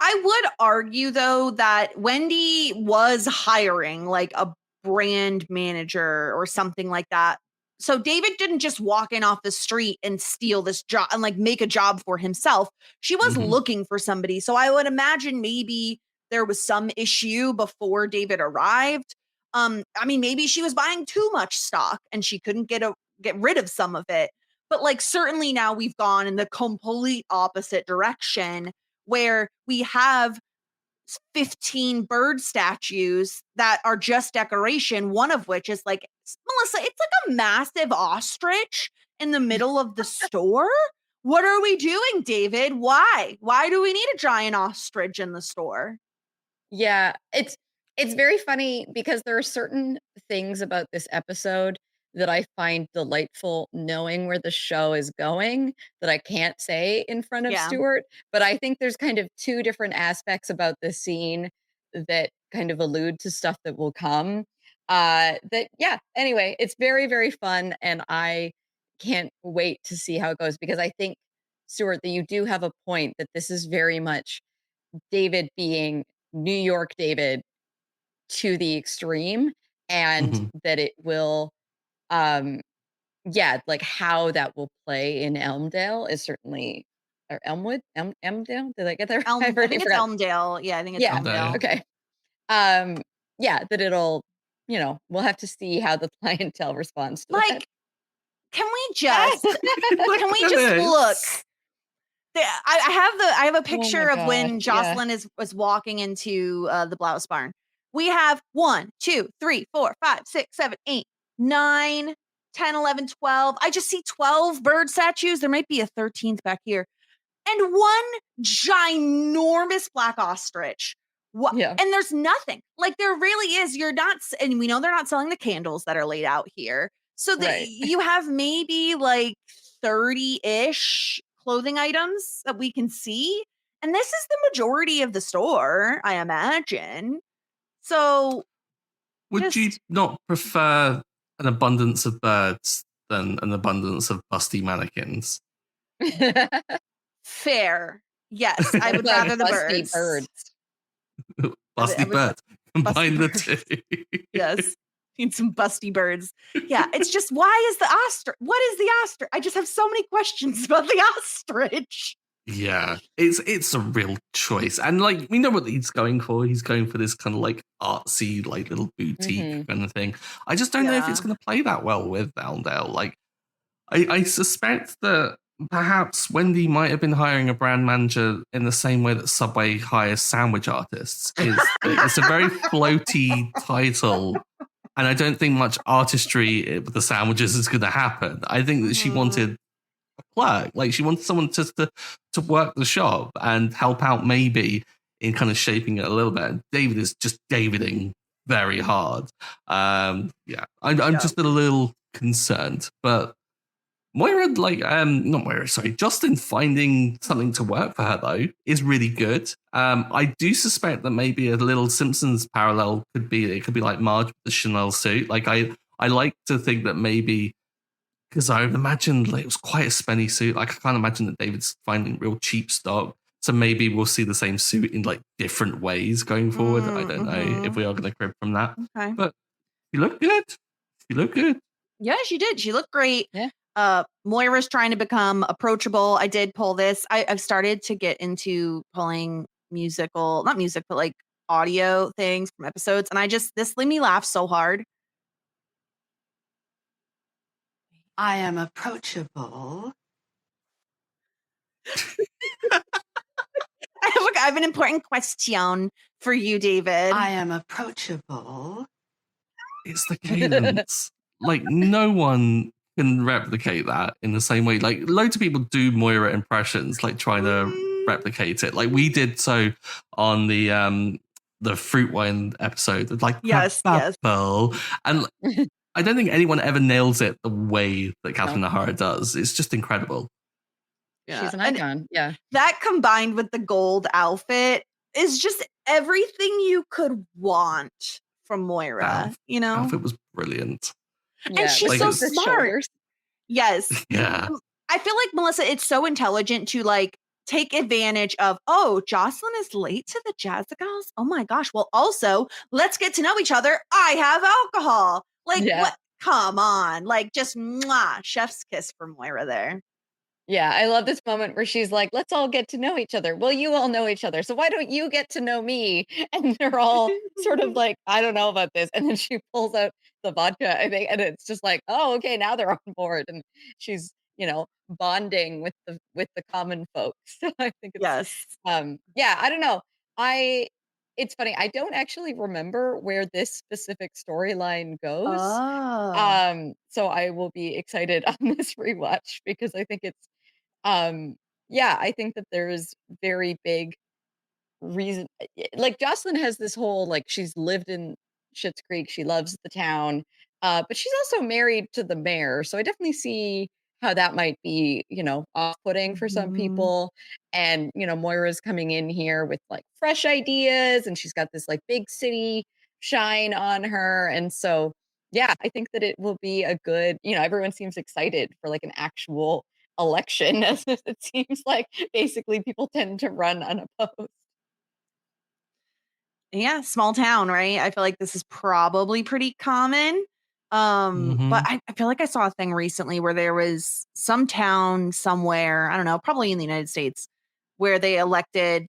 I would argue, though, that Wendy was hiring like a brand manager or something like that. So David didn't just walk in off the street and steal this job and like make a job for himself. She was looking for somebody. So I would imagine maybe there was some issue before David arrived. I mean, maybe she was buying too much stock and she couldn't get rid of some of it. But like certainly now we've gone in the complete opposite direction where we have 15 bird statues that are just decoration, one of which is like, Melissa, it's like a massive ostrich in the middle of the store. What are we doing, David? Why? Why do we need a giant ostrich in the store? Yeah, it's very funny because there are certain things about this episode that I find delightful knowing where the show is going that I can't say in front of Yeah. Stuart, but I think there's kind of two different aspects about the scene that kind of allude to stuff that will come. Anyway, it's very, very fun and I can't wait to see how it goes because I think, Stuart, that you do have a point that this is very much David being New York David to the extreme, and that it will, like how that will play in Elmdale is certainly, or Elmwood, Elmdale. Did I get that right? I I've already think it's forgot. Elmdale. Yeah, I think it's Yeah. Elmdale. Okay. That it'll, we'll have to see how the clientele responds to that. Like, can we just look? I have a picture of when Jocelyn was walking into the Blouse Barn. We have 1, 2, 3, 4, 5, 6, 7, 8, 9, 10, 11, 12. I just see 12 bird statues. There might be a 13th back here. And one ginormous black ostrich. Yeah. And there's nothing. Like there really is. And we know they're not selling the candles that are laid out here. So you have maybe like 30-ish clothing items that we can see. And this is the majority of the store, I imagine. So would you not prefer an abundance of birds than an abundance of busty mannequins? Fair. Yes, I would rather the birds. Busty birds. Combine the two. Yes. Need some busty birds. Yeah, it's just why is the ostrich? What is the ostrich? I just have so many questions about the ostrich. Yeah, it's a real choice, and like we know what he's going for. He's going for this kind of like artsy, like little boutique kind of thing. I just don't know if it's going to play that well with Elmdale. Like, I suspect that perhaps Wendy might have been hiring a brand manager in the same way that Subway hires sandwich artists. It's a very floaty title. And I don't think much artistry with the sandwiches is going to happen. I think that she wanted a clerk. Like she wanted someone just to work the shop and help out maybe in kind of shaping it a little bit. And David is just Daviding very hard. I'm just a little concerned. But Moira, Justin finding something to work for her, though, is really good. I do suspect that maybe a little Simpsons parallel could be like Marge with the Chanel suit. Like, I I like to think that maybe, because I imagined like it was quite a spenny suit. Like I can't imagine that David's finding real cheap stock. So maybe we'll see the same suit in like different ways going forward. I don't know if we are going to crib from that. Okay. But you look good. You look good. Yeah, she did. She looked great. Yeah. Moira's trying to become approachable. I did pull this. I've started to get into pulling not music, but like audio things from episodes. And this made me laugh so hard. I am approachable. I have an important question for you, David. I am approachable. It's the cadence. Like no one can replicate that in the same way. Like loads of people do Moira impressions, like trying to replicate it. Like we did so on the fruit wine episode. Like yes. Pearl. And I don't think anyone ever nails it the way that Catherine O'Hara does. It's just incredible. Yeah. She's an icon. Yeah. That combined with the gold outfit is just everything you could want from Moira, Outfit was brilliant. Yeah, and she's so smart. Yes. Yeah. I feel like, Melissa, it's so intelligent to like take advantage of, Jocelyn is late to the Jazzagals. Oh my gosh. Well, also, let's get to know each other. I have alcohol. Like, what? Come on. Like, just chef's kiss for Moira there. Yeah, I love this moment where she's like, let's all get to know each other. Well, you all know each other. So why don't you get to know me? And they're all sort of like, I don't know about this. And then she pulls out the vodka, I think, and it's just like, oh, okay, now they're on board. And she's, bonding with the common folks. So I think it's I don't know. It's funny. I don't actually remember where this specific storyline goes. Oh. So I will be excited on this rewatch because I think it's I think that there's very big reason. Like Jocelyn has this whole like she's lived in Schitt's Creek, she loves the town, but she's also married to the mayor. So I definitely see how that might be, off-putting for some people. And Moira's coming in here with like fresh ideas, and she's got this like big city shine on her, and so yeah, I think that it will be a good. Everyone seems excited for like an actual election, as it seems like basically people tend to run unopposed. Yeah, small town, right? I feel like this is probably pretty common. But I feel like I saw a thing recently where there was some town somewhere, I don't know, probably in the United States, where they elected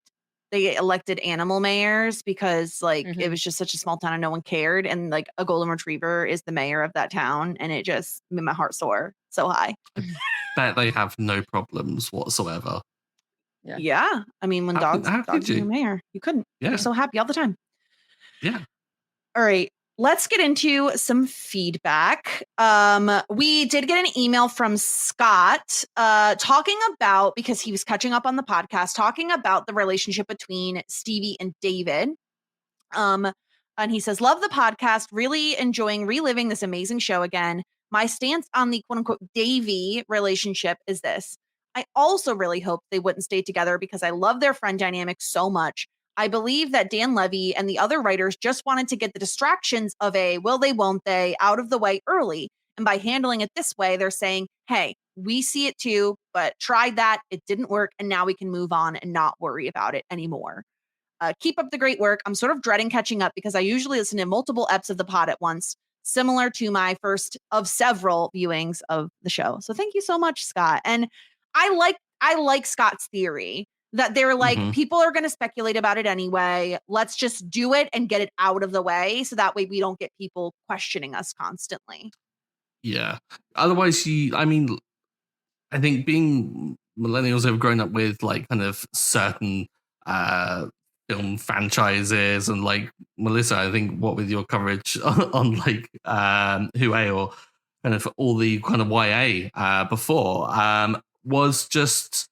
animal mayors because like it was just such a small town and no one cared. And like a golden retriever is the mayor of that town, and it just made my heart soar so high. Bet they have no problems whatsoever. Yeah. I mean, when dogs are your mayor, you couldn't. Yeah. You're so happy all the time. Yeah. All right. Let's get into some feedback. We did get an email from Scott talking about, because he was catching up on the podcast, talking about the relationship between Stevie and David. And he says, love the podcast, really enjoying reliving this amazing show again. My stance on the quote unquote Davy relationship is this. I also really hope they wouldn't stay together because I love their friend dynamic so much. I believe that Dan Levy and the other writers just wanted to get the distractions of a will they, won't they out of the way early. And by handling it this way, they're saying, hey, we see it too, but tried that. It didn't work. And now we can move on and not worry about it anymore. Keep up the great work. I'm sort of dreading catching up because I usually listen to multiple eps of the pod at once, similar to my first of several viewings of the show. So thank you so much, Scott. And I like Scott's theory that they're like, people are going to speculate about it anyway. Let's just do it and get it out of the way. So that way we don't get people questioning us constantly. Yeah. Otherwise, I think being millennials have grown up with like kind of certain film franchises, and like Melissa, I think what with your coverage on like Hue or kind of all the kind of YA before was just,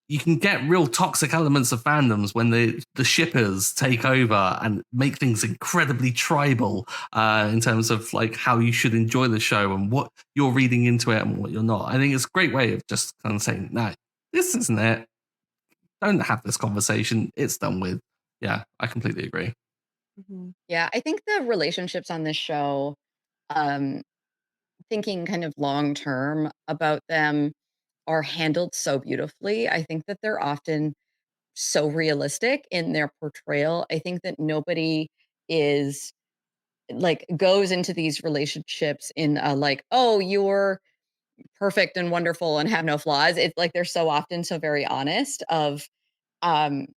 you can get real toxic elements of fandoms when the shippers take over and make things incredibly tribal in terms of like how you should enjoy the show and what you're reading into it and what you're not. I think it's a great way of just kind of saying, no, this isn't it. Don't have this conversation. It's done with. Yeah, I completely agree. Yeah, I think the relationships on this show thinking kind of long term about them are handled so beautifully. I think that they're often so realistic in their portrayal. I think that nobody is like goes into these relationships in a like, oh, you're perfect and wonderful and have no flaws. It's like they're so often so very honest of um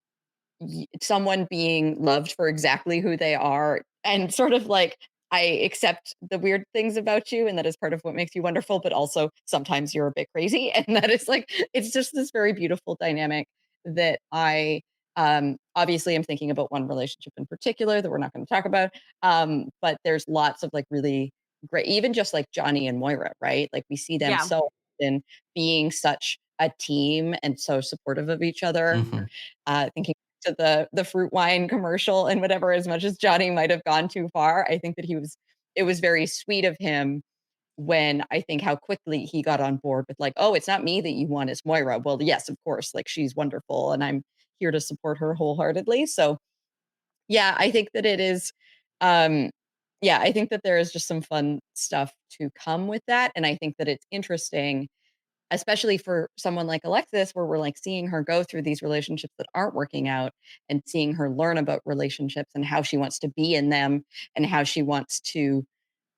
someone being loved for exactly who they are and sort of like I accept the weird things about you and that is part of what makes you wonderful, but also sometimes you're a bit crazy and that is like it's just this very beautiful dynamic that I obviously I'm thinking about one relationship in particular that we're not going to talk about, but there's lots of like really great, even just like Johnny and Moira, right? Like we see them Yeah. so often being such a team and so supportive of each other. Mhm. Thinking to the fruit wine commercial and whatever, as much as Johnny might have gone too far, I think that it was very sweet of him when I think how quickly he got on board with like, oh, it's not me that you want, it's Moira. Well, yes, of course, like she's wonderful and I'm here to support her wholeheartedly. So yeah, I think that it is um yeah, I think that there is just some fun stuff to come with that. And I think that it's interesting especially for someone like Alexis, where we're like seeing her go through these relationships that aren't working out and seeing her learn about relationships and how she wants to be in them and how she wants to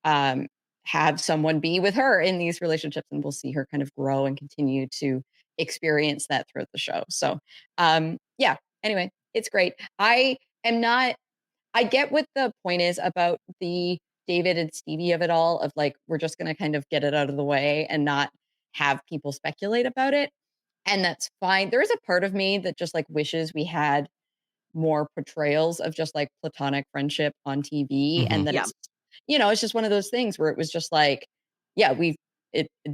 um, have someone be with her in these relationships. And we'll see her kind of grow and continue to experience that throughout the show. So, yeah, anyway, it's great. I am not I get what the point is about the David and Stevie of it all, of like, we're just gonna kind of get it out of the way and not have people speculate about it. And that's fine. There is a part of me that just like wishes we had more portrayals of just like platonic friendship on TV and Mhm. that Yeah. it's, it's just one of those things where it was just like, yeah,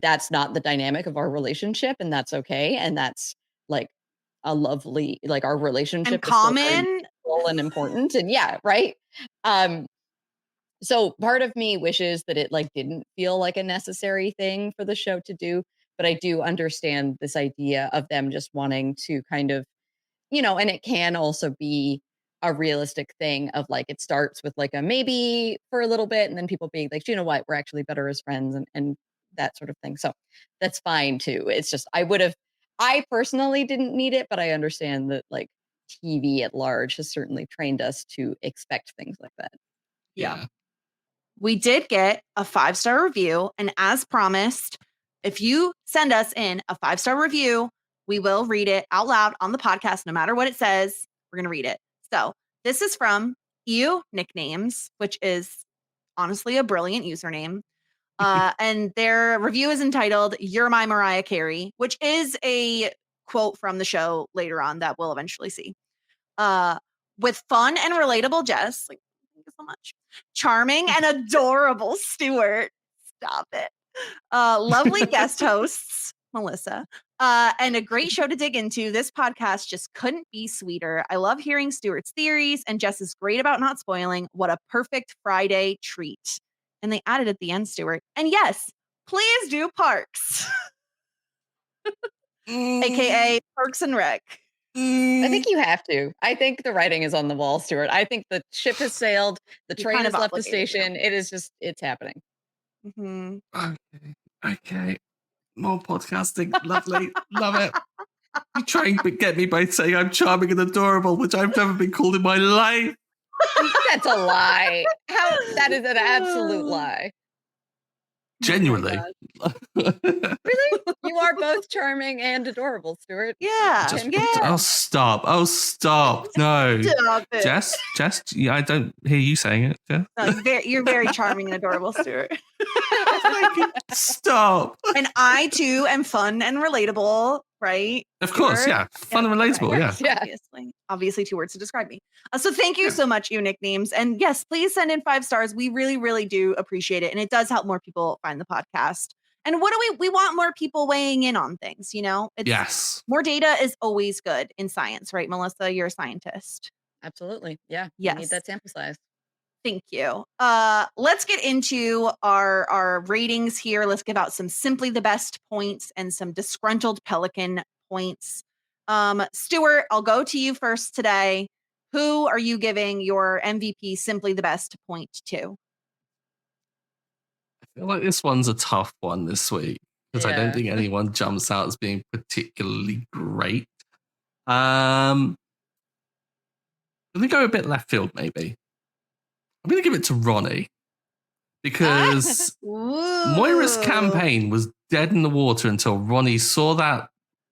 that's not the dynamic of our relationship and that's okay. And that's like a lovely, like our And relationship is still very common. meaningful and important. And yeah, right. Um, so part of me wishes that it like didn't feel like a necessary thing for the show to do, but I do understand this idea of them just wanting to kind of, and it can also be a realistic thing of like it starts with like a maybe for a little bit and then people being like, you know what, we're actually better as friends and that sort of thing. So that's fine too. It's just I personally didn't need it, but I understand that like TV at large has certainly trained us to expect things like that. Yeah. Yeah. We did get a 5-star review. And as promised, if you send us in a 5-star review, we will read it out loud on the podcast. No matter what it says, we're going to read it. So this is from EU Nicknames, which is honestly a brilliant username. And their review is entitled, "You're My Mariah Carey," which is a quote from the show later on that we'll eventually see. Uh, with fun and relatable Jess, like, thank you so much. Charming and adorable Stuart. Stop it. Lovely guest hosts, Melissa. And a great show to dig into. This podcast just couldn't be sweeter. I love hearing Stuart's theories, and Jess is great about not spoiling. What a perfect Friday treat. And they added at the end, Stuart. And yes, please do Parks, aka Parks and Rec. I think you have to. I think the writing is on the wall, Stuart. I think the ship has sailed. The You're train kind has of left the obligated now. station. It is just, it's happening. Mhm. Okay. Okay. More podcasting. Lovely. Love it. You try and get me by saying I'm charming and adorable, which I've never been called in my life. That's a lie. That is an absolute lie. Genuinely. Really? You are both charming and adorable, Stuart. Yeah. Just, yeah. Oh, stop. Oh, stop. No. Stop it. Jess, I don't hear you saying it, Jess. No, you're very charming and adorable, Stuart. Stop. And I too am fun and relatable, right? Of course, Stuart? yeah. Fun and relatable, yeah. Yeah. Obviously 2 words to describe me. So thank you so much, you nicknames. And yes, please send in 5 stars. We really, really do appreciate it. And it does help more people find the podcast. And what do we want more people weighing in on things, It's Yes. more data is always good in science, right, Melissa? You're a scientist. Absolutely. Yeah. Yes. You need that sample size. Thank you. Let's get into our ratings here. Let's give out some simply the best points and some disgruntled pelican points. Stuart, I'll go to you first today. Who are you giving your MVP simply the best point to? I feel like this one's a tough one this week because I don't Yeah. think anyone jumps out as being particularly great. I'm going to go a bit left field, maybe. I'm going to give it to Ronnie because Moira's campaign was dead in the water until Ronnie saw that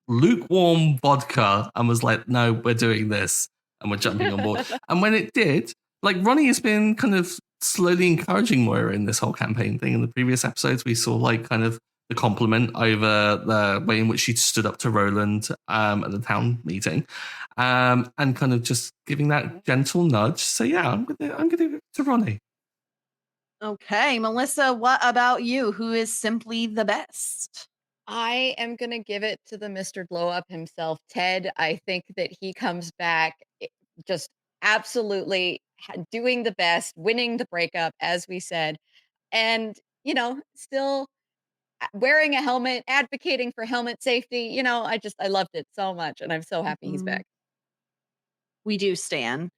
lukewarm vodka and was like, no, we're doing this and we're jumping on board. And when it did, like Ronnie has been kind of slowly encouraging Moira in this whole campaign thing. In the previous episodes, we saw like kind of the compliment over the way in which she stood up to Roland at the town meeting, and kind of just giving that gentle nudge. So yeah, I'm gonna give it to Ronnie. Okay, Melissa, what about you? Who is simply the best? I am going to give it to the Mr. Glow Up himself, Ted. I think that he comes back just absolutely doing the best, winning the breakup, as we said, and, still wearing a helmet, advocating for helmet safety. I loved it so much. And I'm so happy he's Mhm. back. We do stan.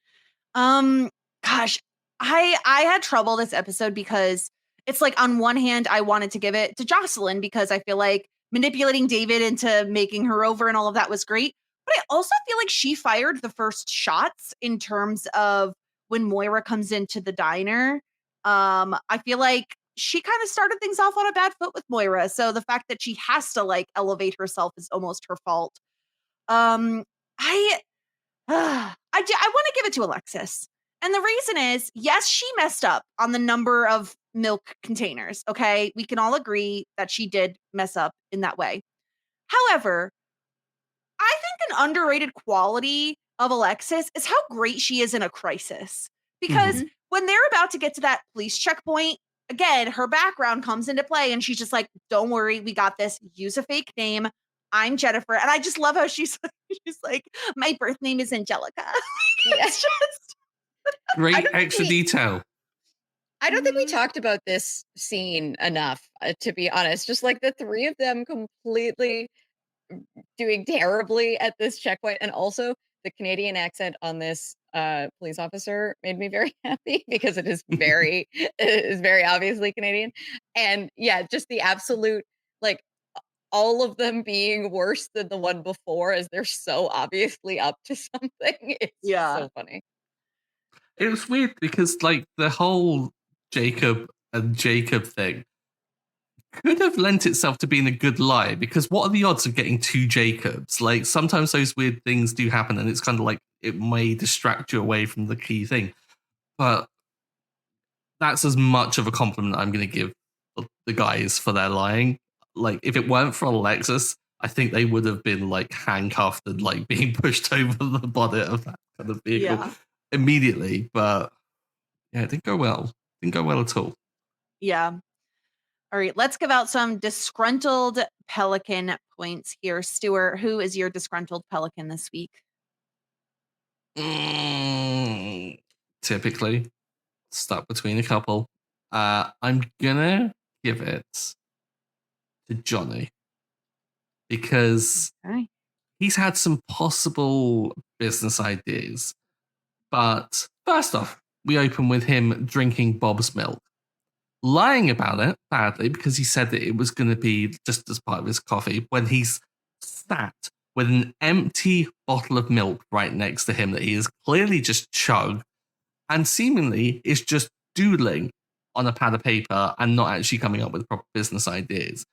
Um, gosh, I had trouble this episode because it's like on one hand, I wanted to give it to Jocelyn because I feel like manipulating David into making her over and all of that was great. But I also feel like she fired the first shots in terms of when Moira comes into the diner. I feel like she kind of started things off on a bad foot with Moira. So the fact that she has to like elevate herself is almost her fault. Um, I I want to give it to Alexis. And the reason is, yes, she messed up on the number of milk containers. Okay. We can all agree that she did mess up in that way. However, I think an underrated quality of Alexis is how great she is in a crisis. Because Mhm. when they're about to get to that police checkpoint, again, her background comes into play and she's just like, don't worry, we got this. Use a fake name. I'm Jennifer. And I just love how she's she's like, my birth name is Angelica. Yeah. It's just Great don't think extra we- detail. I don't think we Mhm. talked about this scene enough, to be honest. Just like the three of them completely doing terribly at this checkpoint. And also the Canadian accent on this police officer made me very happy because it is very obviously Canadian. And yeah, just the absolute, like, all of them being worse than the one before as they're so obviously up to something. It's just Yeah. so funny. It was weird because like the whole Jacob and Jacob thing could have lent itself to being a good lie because what are the odds of getting two Jacobs? Like sometimes those weird things do happen and it's kind of like it may distract you away from the key thing. But that's as much of a compliment I'm going to give the guys for their lying. Like if it weren't for Alexis, I think they would have been like handcuffed and like being pushed over the bonnet of that kind of vehicle Yeah. immediately. But yeah, it didn't go well. Didn't go well at all. Yeah. All right. Let's give out some disgruntled pelican points here. Stuart, who is your disgruntled pelican this week? Typically stuck between a couple. I'm gonna give it to Johnny because Okay. he's had some possible business ideas. But first off, we open with him drinking Bob's milk, lying about it badly because he said that it was going to be just as part of his coffee when he's sat with an empty bottle of milk right next to him that he has clearly just chugged and seemingly is just doodling on a pad of paper and not actually coming up with proper business ideas.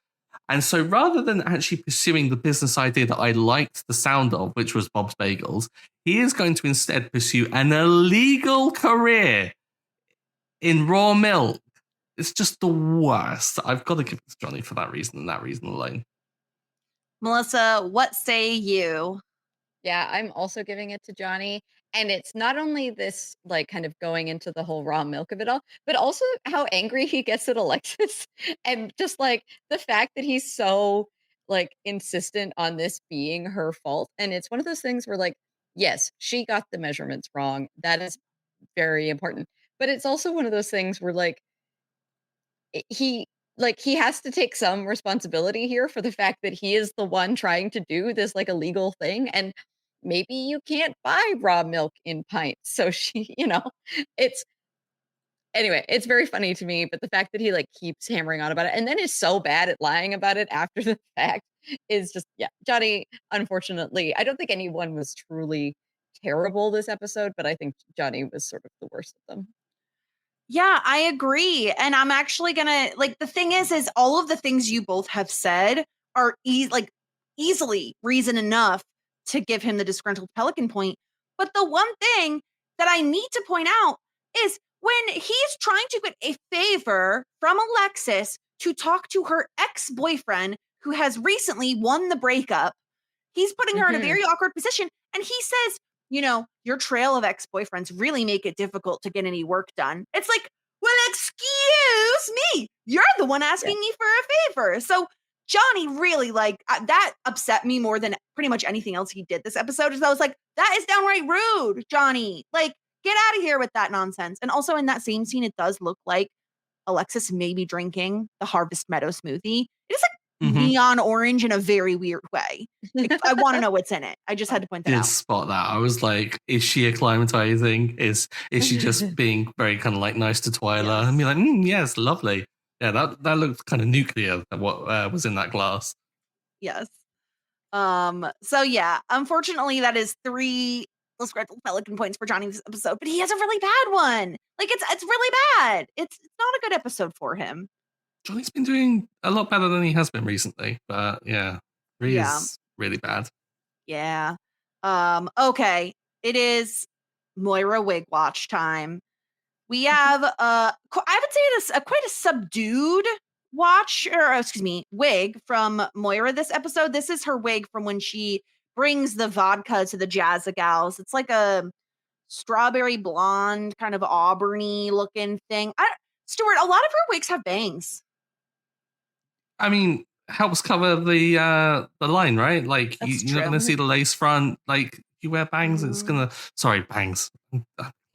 And so rather than actually pursuing the business idea that I liked the sound of, which was Bob's Bagels, he is going to instead pursue an illegal career in raw milk. It's just the worst. I've got to give it to Johnny for that reason and that reason alone. Melissa, what say you? Yeah, I'm also giving it to Johnny. And it's not only this, like, kind of going into the whole raw milk of it all, but also how angry he gets at Alexis. And just like the fact that he's so, like, insistent on this being her fault. And it's one of those things where, like, yes, she got the measurements wrong. That is very important. But it's also one of those things where, like, he has to take some responsibility here for the fact that he is the one trying to do this like illegal thing, and maybe you can't buy raw milk in pints. So she, it's Anyway, it's very funny to me, but the fact that he like keeps hammering on about it and then is so bad at lying about it after the fact is just, yeah, Johnny, unfortunately, I don't think anyone was truly terrible this episode, but I think Johnny was sort of the worst of them. Yeah, I agree. And I'm actually gonna like the thing is all of the things you both have said are easily reason enough to give him the disgruntled pelican point. But the one thing that I need to point out is when he's trying to get a favor from Alexis to talk to her ex-boyfriend who has recently won the breakup, he's putting her in a Mhm. very awkward position. And he says, your trail of ex-boyfriends really make it difficult to get any work done. It's like, well, excuse me. You're the one Yeah. asking me for a favor. So Johnny really that upset me more than pretty much anything else he did this episode. Is I was like, that is downright rude, Johnny. Like, get out of here with that nonsense. And also in that same scene, it does look like Alexis may be drinking the Harvest Meadow smoothie. It is like Mhm. neon orange in a very weird way. Like, I want to know what's in it. I just had to point that Did out. spot that. I was like, is she acclimatizing? Is she just being very kind of like nice to Twyla and be like, yes, lovely. Yeah, that looked kind of nuclear. What was in that glass? Yes. So yeah, unfortunately, that is 3 disgruntled pelican points for Johnny this episode, but he has a really bad one. Like it's really bad. It's not a good episode for him. Johnny's been doing a lot better than he has been recently, but yeah, 3 Yeah. is really bad. Yeah. Okay. It is Moira wig watch time. We have I would say it is quite a subdued watch or excuse me, wig from Moira this episode. This is her wig from when she brings the vodka to the Jazza Gals. It's like a strawberry blonde, kind of auburny looking thing. Stuart, a lot of her wigs have bangs. I mean, helps cover the line, right? Like That's you're not going true. to see the lace front. Like you wear bangs, it's Mhm. gonna. Sorry, bangs.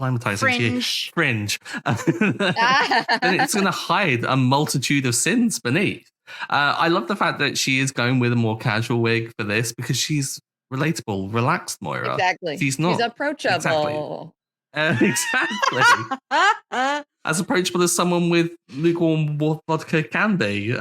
Acclimatizing to Fringe. then it's going to hide a multitude of sins beneath. I love the fact that she is going with a more casual wig for this because she's relatable, relaxed Moira. Exactly. She's not approachable. Exactly. As approachable as someone with lukewarm vodka can be,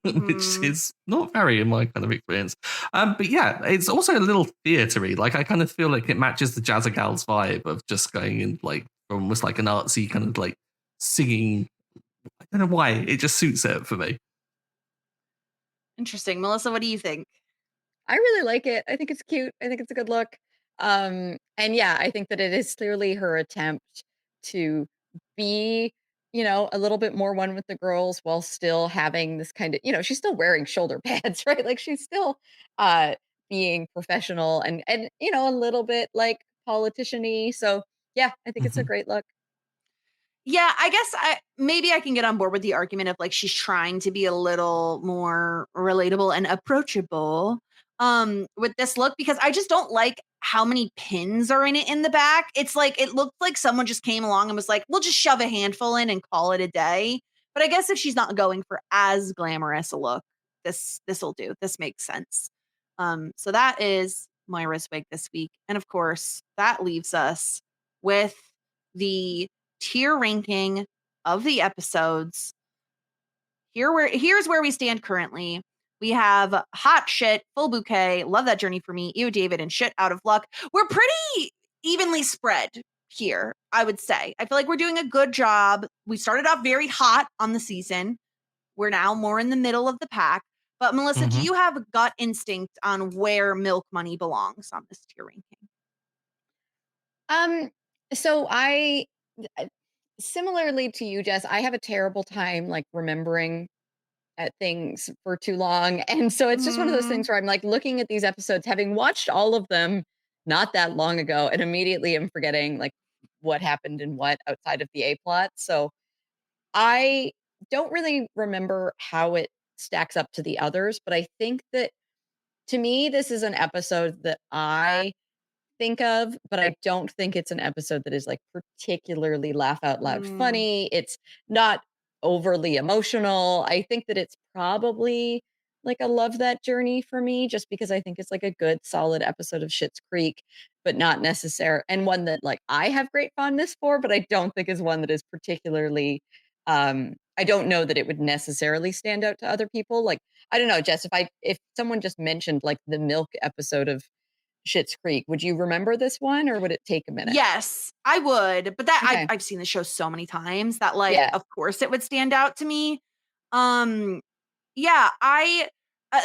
which is not very in my kind of experience. But yeah, it's also a little theatery. Like I kind of feel like it matches the Jazza Gals vibe of just going in like almost like an artsy kind of like singing. I don't know why it just suits it for me. Interesting. Melissa, what do you think? I really like it. I think it's cute. I think it's a good look. And yeah, I think that it is clearly her attempt to be, a little bit more one with the girls while still having this kind of, she's still wearing shoulder pads, right? Like she's still being professional and a little bit like politician-y. So yeah, I think it's a great look. Yeah, I guess maybe I can get on board with the argument of like she's trying to be a little more relatable and approachable with this look because I just don't like how many pins are in it in the back. It's like it looked like someone just came along and was like, "We'll just shove a handful in and call it a day." But I guess if she's not going for as glamorous a look, this'll do. This makes sense. So that is Moira's wig this week. And of course, that leaves us with the tier ranking of the episodes. Here's where we stand currently. We have hot shit, full bouquet, love that journey for me, Ew David, and shit out of luck. We're pretty evenly spread here, I would say. I feel like we're doing a good job. We started off very hot on the season. We're now more in the middle of the pack. But Melissa, do you have a gut instinct on where Milk Money belongs on this tier ranking? So similarly to you, Jess, I have a terrible time like remembering at things for too long. And so it's just one of those things where I'm like looking at these episodes, having watched all of them not that long ago, and immediately I'm forgetting like what happened and what outside of the A plot. So I don't really remember how it stacks up to the others, but I think that to me, this is an episode that I think of, but I don't think it's an episode that is like particularly laugh out loud funny. It's not overly emotional. I think that it's probably like a love that journey for me, just because I think it's like a good solid episode of Schitt's Creek, but not necessary, and one that like I have great fondness for, but I don't think is one that is particularly I don't know that it would necessarily stand out to other people. Like, I don't know, Jess, if someone just mentioned like the milk episode of Schitt's Creek, would you remember this one or would it take a minute? Yes, I would, but that Okay. I've seen the show so many times that like, Yeah. of course it would stand out to me. Um, yeah,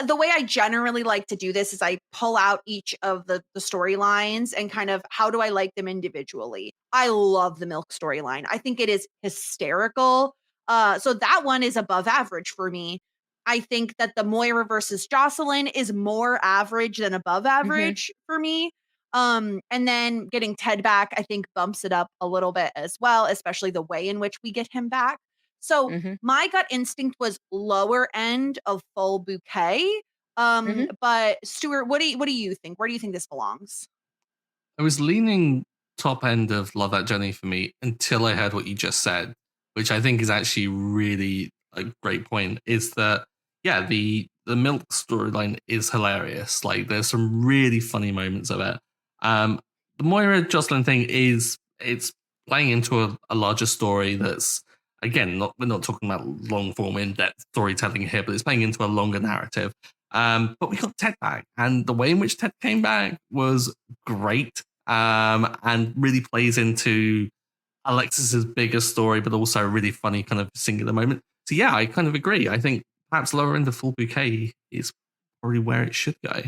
the way I generally like to do this is I pull out each of the storylines and kind of how do I like them individually. I love the milk storyline. I think it is hysterical. So that one is above average for me. I think that the Moira versus Jocelyn is more average than above Mhm. average for me. And then getting Ted back, I think bumps it up a little bit as well, especially the way in which we get him back. So Mhm. my gut instinct was lower end of full bouquet. Mhm. But Stuart, what do you think? Where do you think this belongs? I was leaning top end of Love That Journey for me until I heard what you just said, which I think is actually really a great point. Is that yeah, the milk storyline is hilarious. Like there's some really funny moments of it. The Moira Jocelyn thing is it's playing into a larger story that's again we're not talking about long form in depth storytelling here, but it's playing into a longer narrative. But we got Ted back, and the way in which Ted came back was great, and really plays into Alexis's bigger story, but also a really funny kind of singular moment. So yeah, I kind of agree. I think perhaps lower end of full bouquet is probably where it should go.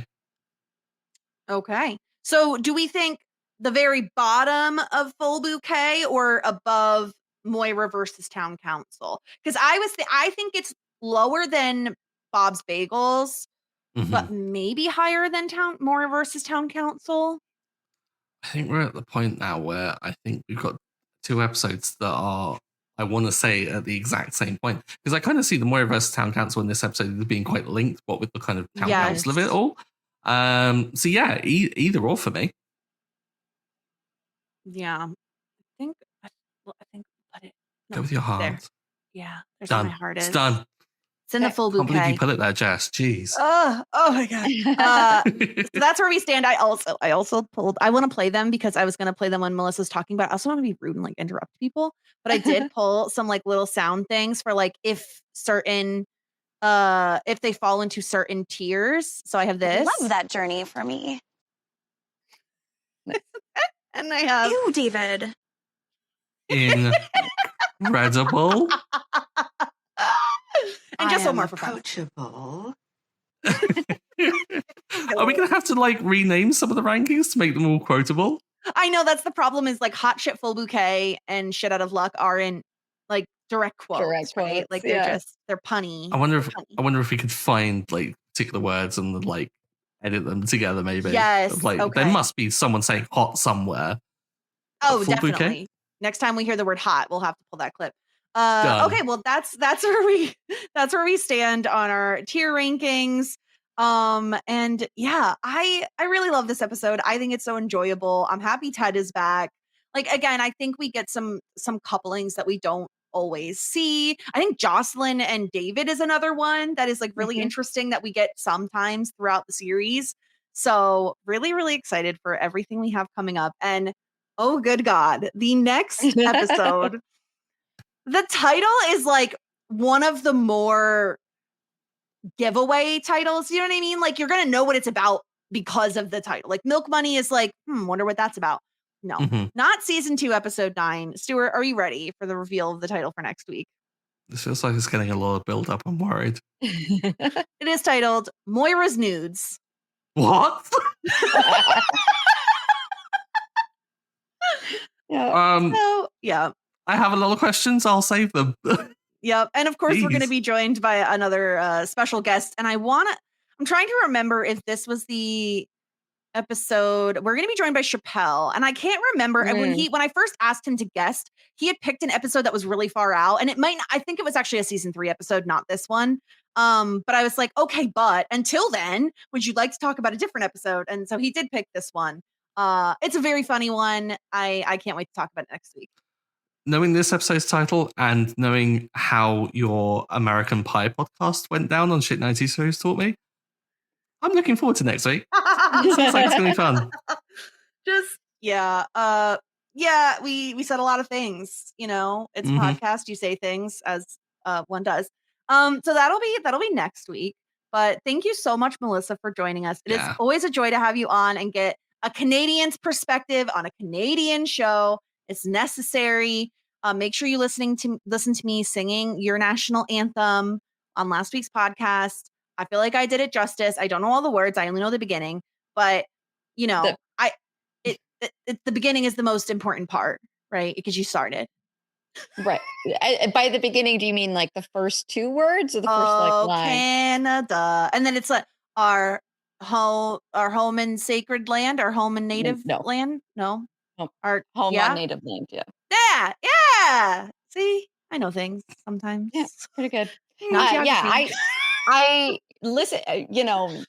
Okay. So do we think the very bottom of full bouquet or above Moira versus Town Council? Because I think it's lower than Bob's Bagels, but Mhm. maybe higher than Moira versus Town Council. I think we're at the point now where I think we've got two episodes that are, I want to say, at the exact same point. Because I kind of see the Moira versus Town Council in this episode as being quite linked, what with the kind of Town Yes. Council of it all. So yeah, either or for me. Yeah. Think I think let it Go no, with your there. heart. Yeah, there's where my Done. heart It's is. done. It's in the Okay. full Can't believe you bouquet. put it there, Jess. Jeez. Oh my god. So that's where we stand. I also pulled. I want to play them because I was going to play them when Melissa's talking, but I also want to be rude and like interrupt people. But I did pull some like little sound things for like if certain if they fall into certain tiers. So I have this. Love that journey for me. And I have Ew, David. Incredible. and just I one am more for fun. approachable. Are we going to have to like rename some of the rankings to make them all quotable? I know that's the problem is like hot shit full bouquet and shit out of luck are in like direct quotes, Direct right? quotes, Like yeah. they're punny. I wonder They're if we could find like particular words and like edit them together maybe. Yes, Like okay. there must be someone saying hot somewhere. Oh, full bouquet? definitely. Next time we hear the word hot, we'll have to pull that clip. Done. Okay, well that's where we stand on our tier rankings. And yeah, I really love this episode. I think it's so enjoyable. I'm happy Ted is back. Like again, I think we get some couplings that we don't always see. I think Jocelyn and David is another one that is like really Mhm. interesting that we get sometimes throughout the series. So really, really excited for everything we have coming up. And oh, good God. The next episode, the title is like one of the more giveaway titles. You know what I mean? Like you're going to know what it's about because of the title. Like Milk Money is like, wonder what that's about. No, Mhm. not season 2, episode 9. Stuart, are you ready for the reveal of the title for next week? This feels like it's getting a lot of build up. I'm worried. It is titled Moira's Nudes. What? Yeah. So, yeah. I have a lot of questions. I'll save them. Yep. And of course, we're going to Please. be joined by another special guest. And I'm trying to remember if this was the episode. We're going to be joined by Chappelle. And I can't remember. And when I first asked him to guest, he had picked an episode that was really far out. And I think it was actually a season 3 episode, not this one. But I was like, okay, but until then, would you like to talk about a different episode? And so he did pick this one. It's a very funny one. I can't wait to talk about it next week. knowing this episode's title and knowing how your American Pie podcast went down on Shit 90 Series taught me, I'm looking forward to next week. It sounds like it's going to be fun. We said a lot of things, it's a podcast, you say things as one does. So that'll be next week. But thank you so much, Melissa, for joining us. It is always a joy to have you on and get a Canadian's perspective on a Canadian show. It's necessary. Make sure you listen to me singing your national anthem on last week's podcast. I feel like I did it justice. I don't know all the words. I only know the beginning, but the beginning is the most important part, right? Because you started. Right. By the beginning, do you mean like the first two words or the first line? Canada. And then it's like our home in sacred land, our home in native land. No. Our home on native land. Yeah. Yeah. See, I know things sometimes. Yeah, pretty good. I listen,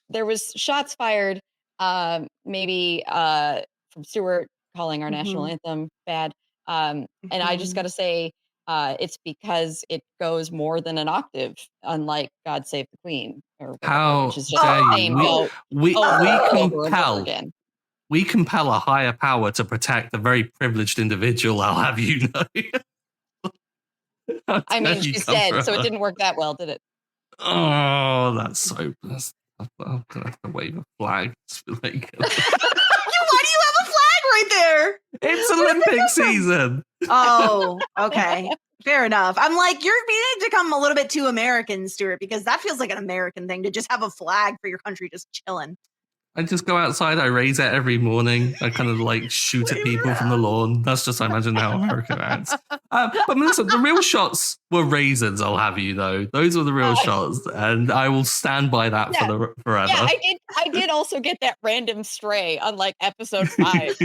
there was shots fired, maybe from Stuart calling our national anthem bad. And I just got to say, it's because it goes more than an octave, unlike God Save the Queen or whatever, which is just the same note we compel a higher power to protect a very privileged individual, I'll have you know. I mean, she's dead, so it didn't work that well, did it? Oh, that's I'm gonna have to wave a flag. Why do you have a flag right there? It's Olympic season. Oh, okay. Fair enough. I'm like, you're beginning to become a little bit too American, Stuart, because that feels like an American thing to just have a flag for your country just chilling. I just go outside, I raise it every morning. I kind of like shoot at people from the lawn. That's just, I imagine, how America acts. But Melissa, the real shots were raisins, I'll have you know. Those were the real shots. And I will stand by that forever. Yeah, I did also get that random stray on like episode 5.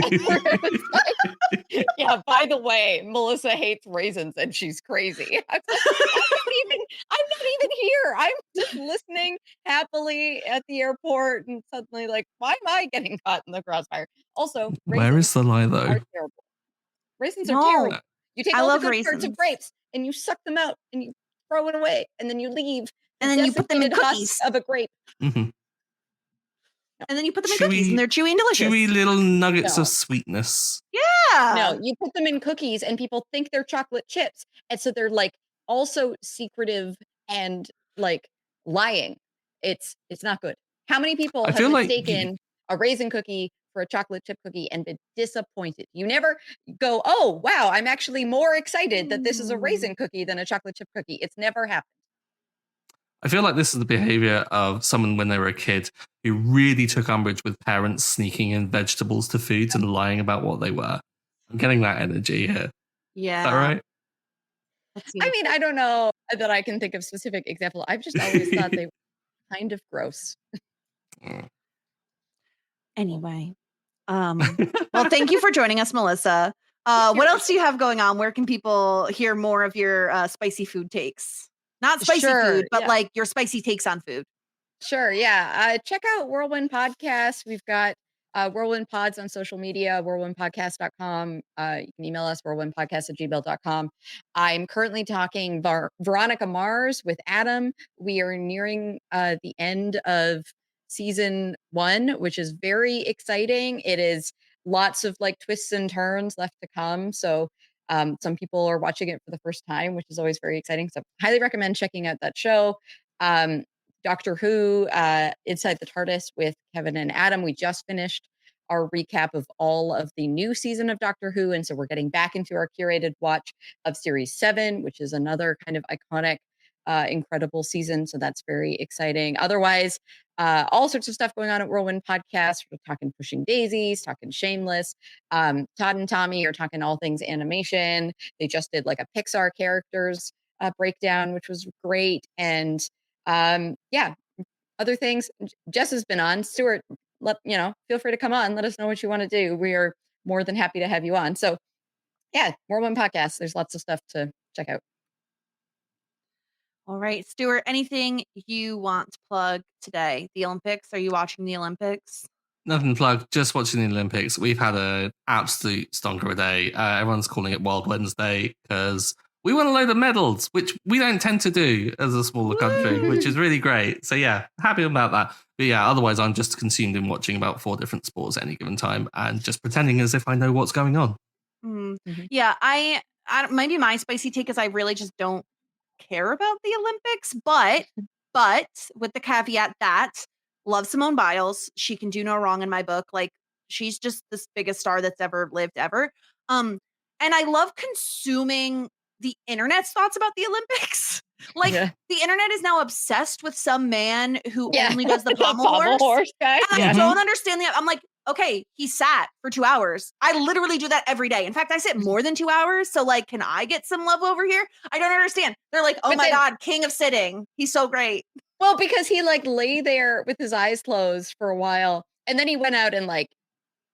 Yeah, by the way, Melissa hates raisins and she's crazy. I'm not even here. I'm just listening happily at the airport and suddenly like, why am I getting caught in the crossfire? Also, where is the lie though? Are terrible. Raisins are terrible. You take all the good parts of grapes and you suck them out and you throw it away and then you leave. And then you put them in cookies of a grape. And then you put them in cookies and they're chewy and delicious. Chewy little nuggets of sweetness. Yeah. No, you put them in cookies and people think they're chocolate chips. And so they're like also secretive and like lying. It's not good. How many people have mistaken a raisin cookie for a chocolate chip cookie and been disappointed? You never go, oh, wow, I'm actually more excited that this is a raisin cookie than a chocolate chip cookie. It's never happened. I feel like this is the behavior of someone when they were a kid who really took umbrage with parents sneaking in vegetables to foods and lying about what they were. I'm getting that energy here. Yeah. Is that right? I mean, I don't know that I can think of specific example. I've just always thought they were kind of gross. Anyway. Well, thank you for joining us, Melissa. What else do you have going on? Where can people hear more of your spicy food takes? Not spicy food, but like your spicy takes on food. Sure. Yeah. Check out Whirlwind Podcast. We've got Whirlwind Pods on social media, whirlwindpodcast.com. You can email us, whirlwindpodcast@gmail.com. I'm currently talking Veronica Mars with Adam. We are nearing the end of season 1, which is very exciting. It is lots of like twists and turns left to come. So some people are watching it for the first time, which is always very exciting. So highly recommend checking out that show. Doctor Who, Inside the TARDIS with Kevin and Adam. We just finished our recap of all of the new season of Doctor Who. And so we're getting back into our curated watch of Series 7, which is another kind of iconic, incredible season. So that's very exciting. Otherwise, all sorts of stuff going on at Whirlwind Podcast. We're talking Pushing Daisies, talking Shameless. Todd and Tommy are talking all things animation. They just did like a Pixar characters breakdown, which was great. And other things. Jess has been on. Stuart, feel free to come on. Let us know what you want to do. We are more than happy to have you on. So yeah, Whirlwind Podcast. There's lots of stuff to check out. All right, Stuart, anything you want to plug today? The Olympics? Are you watching the Olympics? Nothing to plug, just watching the Olympics. We've had an absolute stonker of a day. Everyone's calling it Wild Wednesday because we won a load of medals, which we don't tend to do as a smaller country, which is really great. So yeah, happy about that. But yeah, otherwise I'm just consumed in watching about 4 different sports at any given time and just pretending as if I know what's going on. Yeah, I maybe my spicy take is I really just don't care about the Olympics, but with the caveat that love Simone Biles, she can do no wrong in my book. Like she's just the biggest star that's ever lived ever. And I love consuming the internet's thoughts about the Olympics. Like the internet is now obsessed with some man who only does the pommel horse guy. and I don't understand I'm like, okay, he sat for 2 hours. I literally do that every day. In fact, I sit more than 2 hours. So like, can I get some love over here? I don't understand. They're like, oh my God, king of sitting. He's so great. Well, because he like lay there with his eyes closed for a while. And then he went out and like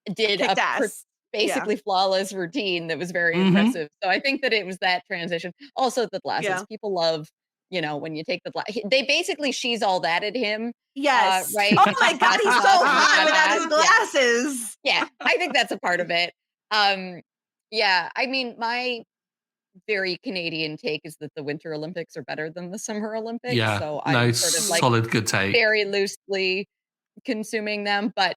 did Kicked ass. basically flawless routine that was very impressive. So I think that it was that transition. Also the glasses. Yeah. People love, when you take the they basically she's all that at him. Yes. Right. Oh my God, he's so hot without his glasses. Yeah, I think that's a part of it. Yeah, I mean, my very Canadian take is that the Winter Olympics are better than the Summer Olympics. Yeah, So no, I'm sort of like solid good take. very loosely consuming them. But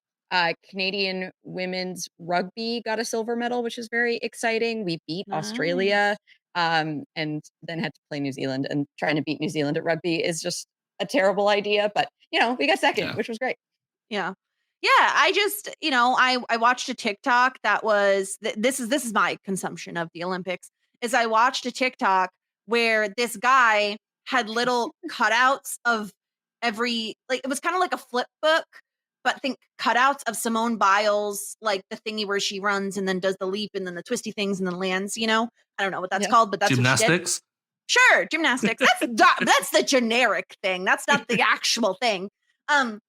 Canadian women's rugby got a silver medal, which is very exciting. We beat Australia and then had to play New Zealand. And trying to beat New Zealand at rugby is just a terrible idea. But, we got second, which was great. Yeah. Yeah, I just, I watched a TikTok that was this is my consumption of the Olympics. Is I watched a TikTok where this guy had little cutouts of every it was kind of like a flip book, but think cutouts of Simone Biles, like the thingy where she runs and then does the leap and then the twisty things and then lands, I don't know what that's called, but that's gymnastics. Sure, gymnastics. That's the generic thing. That's not the actual thing.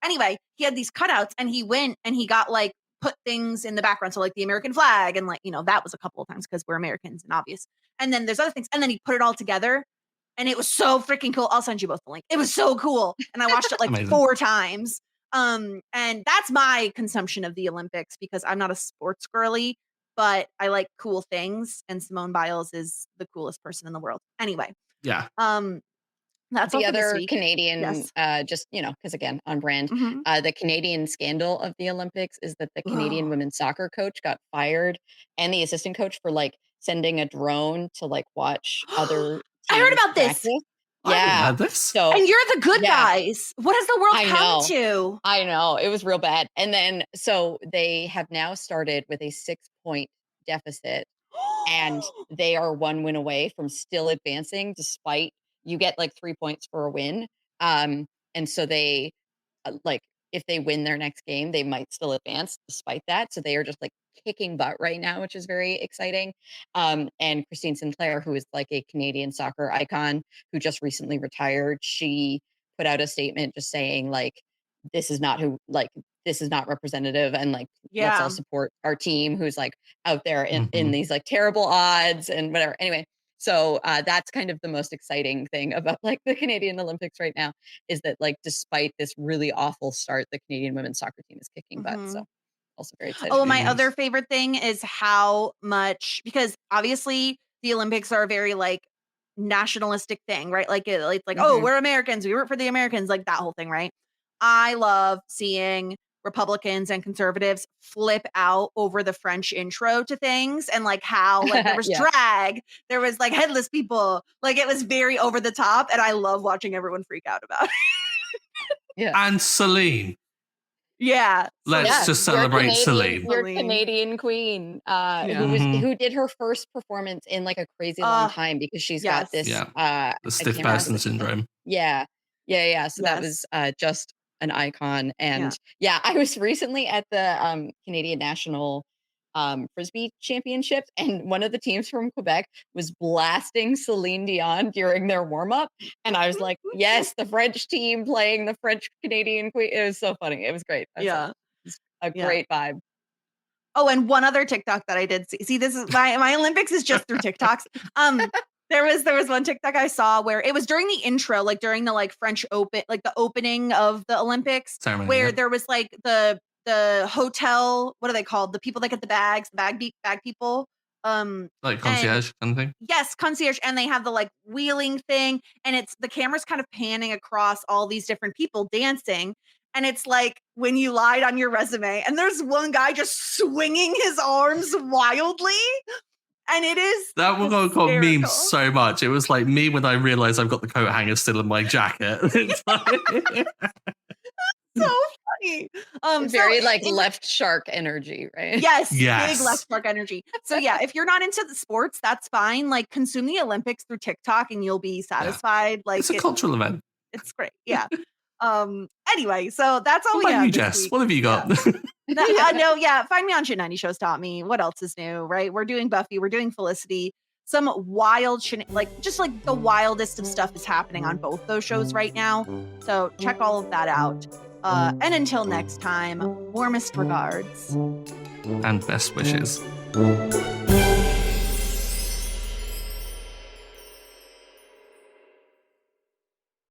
Anyway, he had these cutouts and he went and he got like put things in the background. So like the American flag and like, that was a couple of times because we're Americans and obvious. And then there's other things. And then he put it all together and it was so freaking cool. I'll send you both the link. It was so cool. And I watched it like 4 times. And that's my consumption of the Olympics because I'm not a sports girly, but I like cool things. And Simone Biles is the coolest person in the world. Anyway. Yeah. That's the other Canadian, just, because again, on brand, the Canadian scandal of the Olympics is that the Canadian women's soccer coach got fired and the assistant coach for like sending a drone to like watch other I heard about practice. this. Yeah. So, and you're the good guys. What has the world come to? I know. It was real bad. And then, so they have now started with a 6-point deficit and they are 1 win away from still advancing despite you get like 3 points for a win. And so they if they win their next game, they might still advance despite that. So they are just like kicking butt right now, which is very exciting. And Christine Sinclair, who is like a Canadian soccer icon who just recently retired, she put out a statement just saying like, this is not representative and like, let's all support our team who's like out there in these like terrible odds and whatever. Anyway. So that's kind of the most exciting thing about like the Canadian Olympics right now is that like despite this really awful start, the Canadian women's soccer team is kicking butt. So also very exciting. Oh, my other favorite thing is how much because obviously the Olympics are a very like nationalistic thing, right? Like it's like oh, we're Americans, we root for the Americans, like that whole thing, right? I love seeing Republicans and conservatives flip out over the French intro to things and like how like there was drag, there was like headless people, like it was very over the top and I love watching everyone freak out about it. And Celine. Yeah. Let's just celebrate Celine. Your Canadian queen, who did her first performance in like a crazy long time because she's got this the stiff person syndrome. Yeah. So that was just an icon. And I was recently at the Canadian National Frisbee Championships, and one of the teams from Quebec was blasting Celine Dion during their warm-up. And I was like, yes, the French team playing the French Canadian queen. It was so funny. It was great. It was a great vibe. Oh, and one other TikTok that I did see. See, this is my Olympics is just through TikToks. There was one TikTok I saw where it was during the intro, like during the like French Open, like the opening of the Olympics, ceremony, where there was like the the hotel, what are they called? The people that get the bags, the bag people. Like And concierge kind of thing. yes, concierge, and they have the like wheeling thing, and it's the camera's kind of panning across all these different people dancing. And it's like when you lied on your resume, and there's one guy just swinging his arms wildly, and it is That one got memed hysterical. so much. It was like me when I realized I've got the coat hanger still in my jacket. It's like- So funny. Very so like in- left shark energy, right? Yes, Yes. big left spark energy. So yeah, if you're not into the sports, that's fine. Like consume the Olympics through TikTok and you'll be satisfied. Like it's a cultural event. it's great. Yeah. Anyway, so that's all What we about have you, this Jess? week. What have you got? Find me on Shit 90 Shows Taught Me. What else is new, right? We're doing Buffy, we're doing Felicity. Some wild just like the wildest of stuff is happening on both those shows right now. So check all of that out. And until next time, warmest regards. And best wishes.